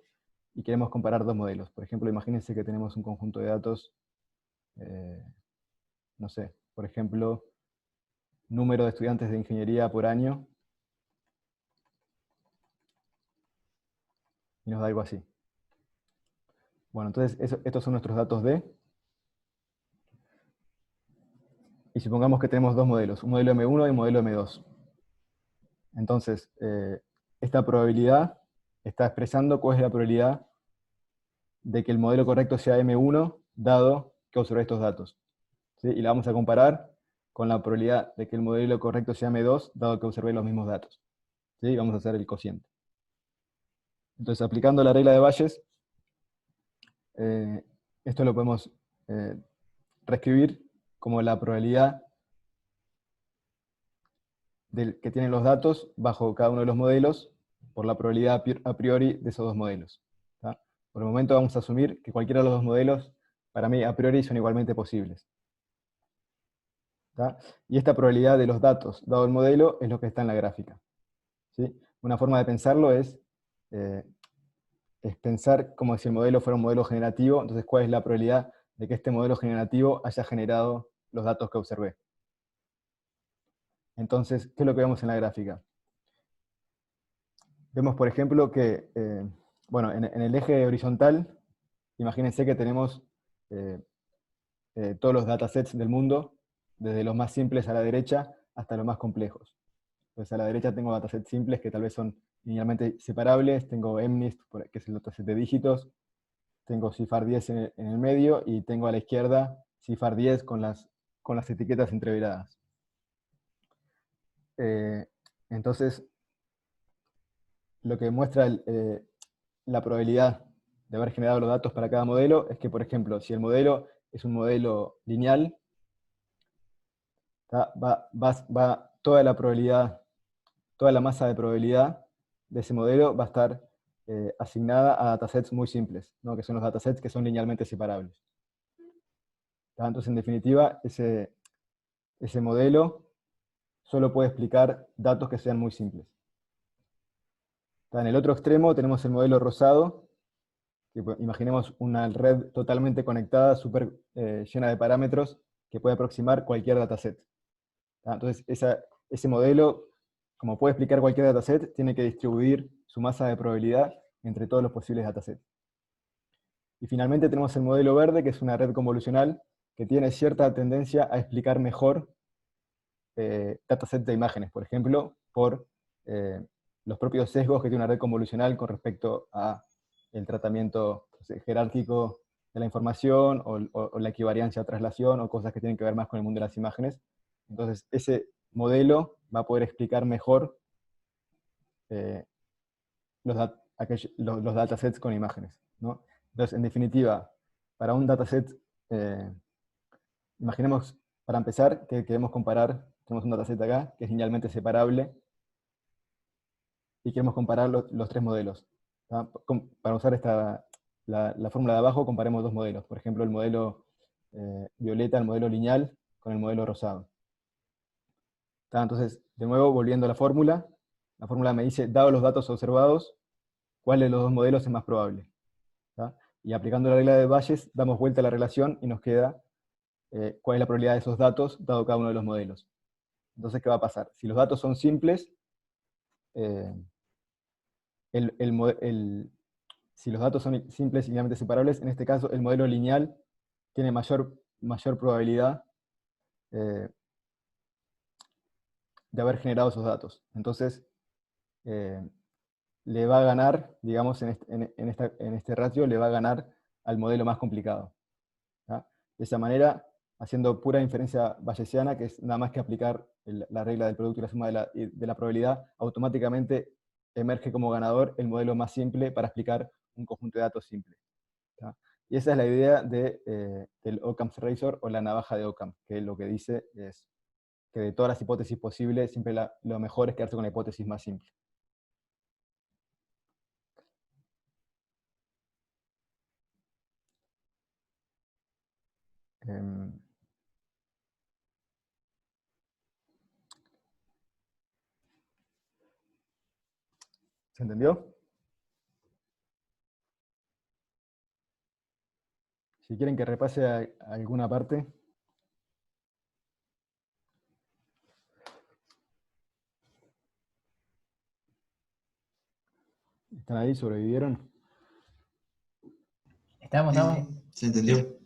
y queremos comparar dos modelos. Por ejemplo, imagínense que tenemos un conjunto de datos, no sé, por ejemplo, número de estudiantes de ingeniería por año, y nos da algo así. Bueno, entonces estos son nuestros datos D. Y supongamos que tenemos dos modelos, un modelo M1 y un modelo M2. Entonces, esta probabilidad está expresando cuál es la probabilidad de que el modelo correcto sea M1, dado que observé estos datos. ¿Sí? Y la vamos a comparar con la probabilidad de que el modelo correcto sea M2, dado que observé los mismos datos. ¿Sí? Vamos a hacer el cociente. Entonces, aplicando la regla de Bayes, esto lo podemos reescribir como la probabilidad que tienen los datos bajo cada uno de los modelos por la probabilidad a priori de esos dos modelos. ¿Tá? Por el momento vamos a asumir que cualquiera de los dos modelos, para mí, a priori son igualmente posibles. ¿Tá? Y esta probabilidad de los datos, dado el modelo, es lo que está en la gráfica. ¿Sí? Una forma de pensarlo es pensar como si el modelo fuera un modelo generativo, entonces cuál es la probabilidad de que este modelo generativo haya generado los datos que observé. Entonces, ¿qué es lo que vemos en la gráfica? Vemos, por ejemplo, que bueno, en el eje horizontal, imagínense que tenemos todos los datasets del mundo, desde los más simples a la derecha hasta los más complejos. Entonces a la derecha tengo datasets simples que tal vez son linealmente separables, tengo MNIST, que es el dataset de dígitos, tengo CIFAR 10 en el medio, y tengo a la izquierda CIFAR 10 con las etiquetas entreveradas. Entonces, lo que muestra la probabilidad de haber generado los datos para cada modelo es que, por ejemplo, si el modelo es un modelo lineal, va toda la probabilidad, toda la masa de probabilidad de ese modelo va a estar asignada a datasets muy simples, ¿no? Que son los datasets que son linealmente separables. Entonces, en definitiva, ese modelo solo puede explicar datos que sean muy simples. En el otro extremo tenemos el modelo rosado, que imaginemos una red totalmente conectada, súper llena de parámetros, que puede aproximar cualquier dataset. Entonces, ese modelo, como puede explicar cualquier dataset, tiene que distribuir su masa de probabilidad entre todos los posibles datasets. Y finalmente tenemos el modelo verde, que es una red convolucional, que tiene cierta tendencia a explicar mejor datasets de imágenes, por ejemplo, por los propios sesgos que tiene una red convolucional con respecto a el tratamiento jerárquico de la información, o la equivariancia o traslación, o cosas que tienen que ver más con el mundo de las imágenes. Entonces, ese modelo va a poder explicar mejor los datasets con imágenes, ¿no? Entonces, en definitiva, para un dataset, imaginemos, para empezar, que queremos comparar, tenemos un dataset acá, que es linealmente separable, y queremos comparar los tres modelos. Para usar la fórmula de abajo, comparemos dos modelos. Por ejemplo, el modelo violeta, el modelo lineal, con el modelo rosado. Entonces, de nuevo, volviendo a la fórmula me dice, dados los datos observados, ¿cuál de los dos modelos es más probable? Y aplicando la regla de Bayes, damos vuelta a la relación y nos queda cuál es la probabilidad de esos datos, dado cada uno de los modelos. Entonces, ¿qué va a pasar? Si los datos son simples, si los datos son simples y linealmente separables, en este caso el modelo lineal tiene mayor probabilidad de haber generado esos datos. Entonces, le va a ganar, digamos, en este ratio, le va a ganar al modelo más complicado. ¿Tá? De esa manera, haciendo pura inferencia bayesiana, que es nada más que aplicar la regla del producto y la suma de la probabilidad, automáticamente emerge como ganador el modelo más simple para explicar un conjunto de datos simple. ¿Tá? Y esa es la idea del Occam's Razor, o la navaja de Occam, que lo que dice es que de todas las hipótesis posibles, siempre lo mejor es quedarse con la hipótesis más simple. ¿Se entendió? Si quieren que repase alguna parte. ¿Están ahí? ¿Sobrevivieron? Estamos. Se entendió.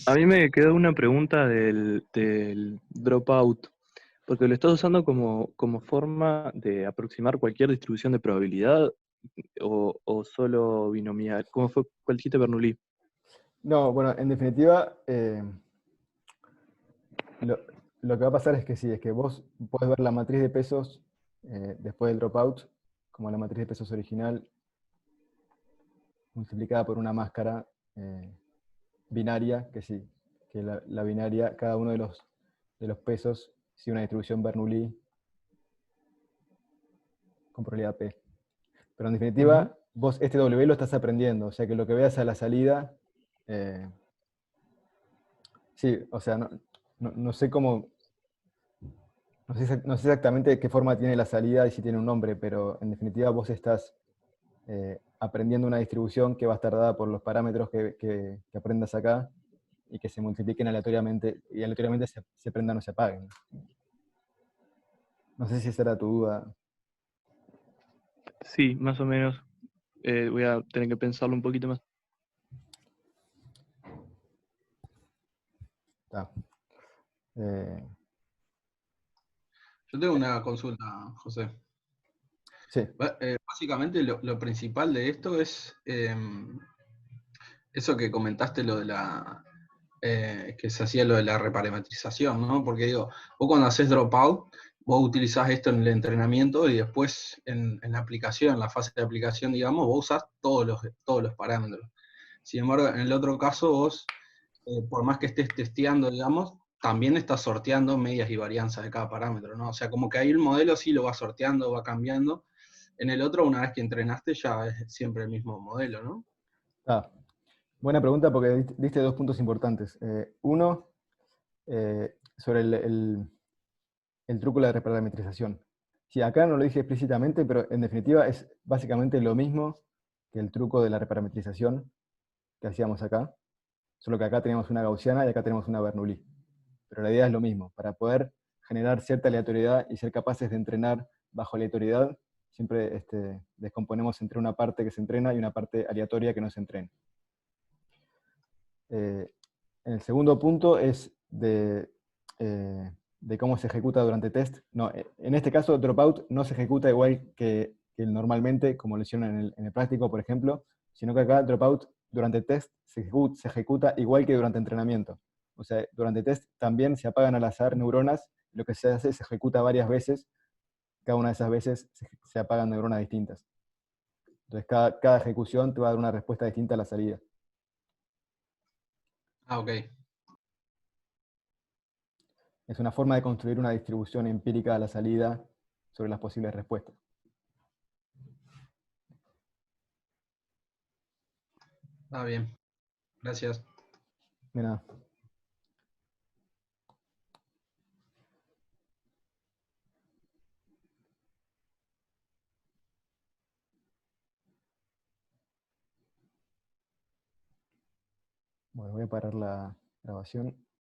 A mí me quedó una pregunta del dropout, porque lo estás usando como forma de aproximar cualquier distribución de probabilidad o solo binomial. ¿Cómo fue? ¿Cuál dijiste, Bernoulli? No, bueno, en definitiva, lo que va a pasar es que sí, es que vos podés ver la matriz de pesos después del dropout, como la matriz de pesos original, multiplicada por una máscara binaria, que sí, que la binaria, cada uno de los pesos, sigue una distribución Bernoulli con probabilidad P. Pero en definitiva, vos este W lo estás aprendiendo, o sea que lo que veas a la salida, sí, o sea, no sé cómo, no sé exactamente de qué forma tiene la salida y si tiene un nombre, pero en definitiva vos estás aprendiendo una distribución que va a estar dada por los parámetros que aprendas acá y que se multipliquen aleatoriamente, y aleatoriamente se prendan o se apaguen. No sé si esa era tu duda. Sí, más o menos. Voy a tener que pensarlo un poquito más. Está. Yo tengo una consulta, José. Sí. Básicamente lo principal de esto es eso que comentaste, lo de que se hacía lo de la reparametrización, ¿no? Porque digo, vos cuando haces dropout, vos utilizás esto en el entrenamiento y después en la aplicación, en la fase de aplicación, digamos, vos usás todos los parámetros. Sin embargo, en el otro caso, vos, por más que estés testeando, digamos, también estás sorteando medias y varianzas de cada parámetro, ¿no? O sea, como que ahí el modelo sí lo va sorteando, va cambiando. En el otro, una vez que entrenaste, ya es siempre el mismo modelo, ¿no? Ah, buena pregunta porque diste dos puntos importantes. Uno, sobre el truco de la reparametrización. Sí, acá no lo dije explícitamente, pero en definitiva es básicamente lo mismo que el truco de la reparametrización que hacíamos acá, solo que acá tenemos una gaussiana y acá tenemos una Bernoulli. Pero la idea es lo mismo, para poder generar cierta aleatoriedad y ser capaces de entrenar bajo aleatoriedad, siempre descomponemos entre una parte que se entrena y una parte aleatoria que no se entrena. El segundo punto es de cómo se ejecuta durante test. No, en este caso, dropout no se ejecuta igual que normalmente, como lo hicieron en el práctico, por ejemplo, sino que acá dropout durante test se ejecuta igual que durante entrenamiento. O sea, durante test también se apagan al azar neuronas, lo que se hace es se ejecuta varias veces, cada una de esas veces se apagan neuronas distintas. Entonces cada ejecución te va a dar una respuesta distinta a la salida. Ah, ok. Es una forma de construir una distribución empírica a la salida sobre las posibles respuestas. Está bien. Gracias. De nada. Bueno, voy a parar la grabación.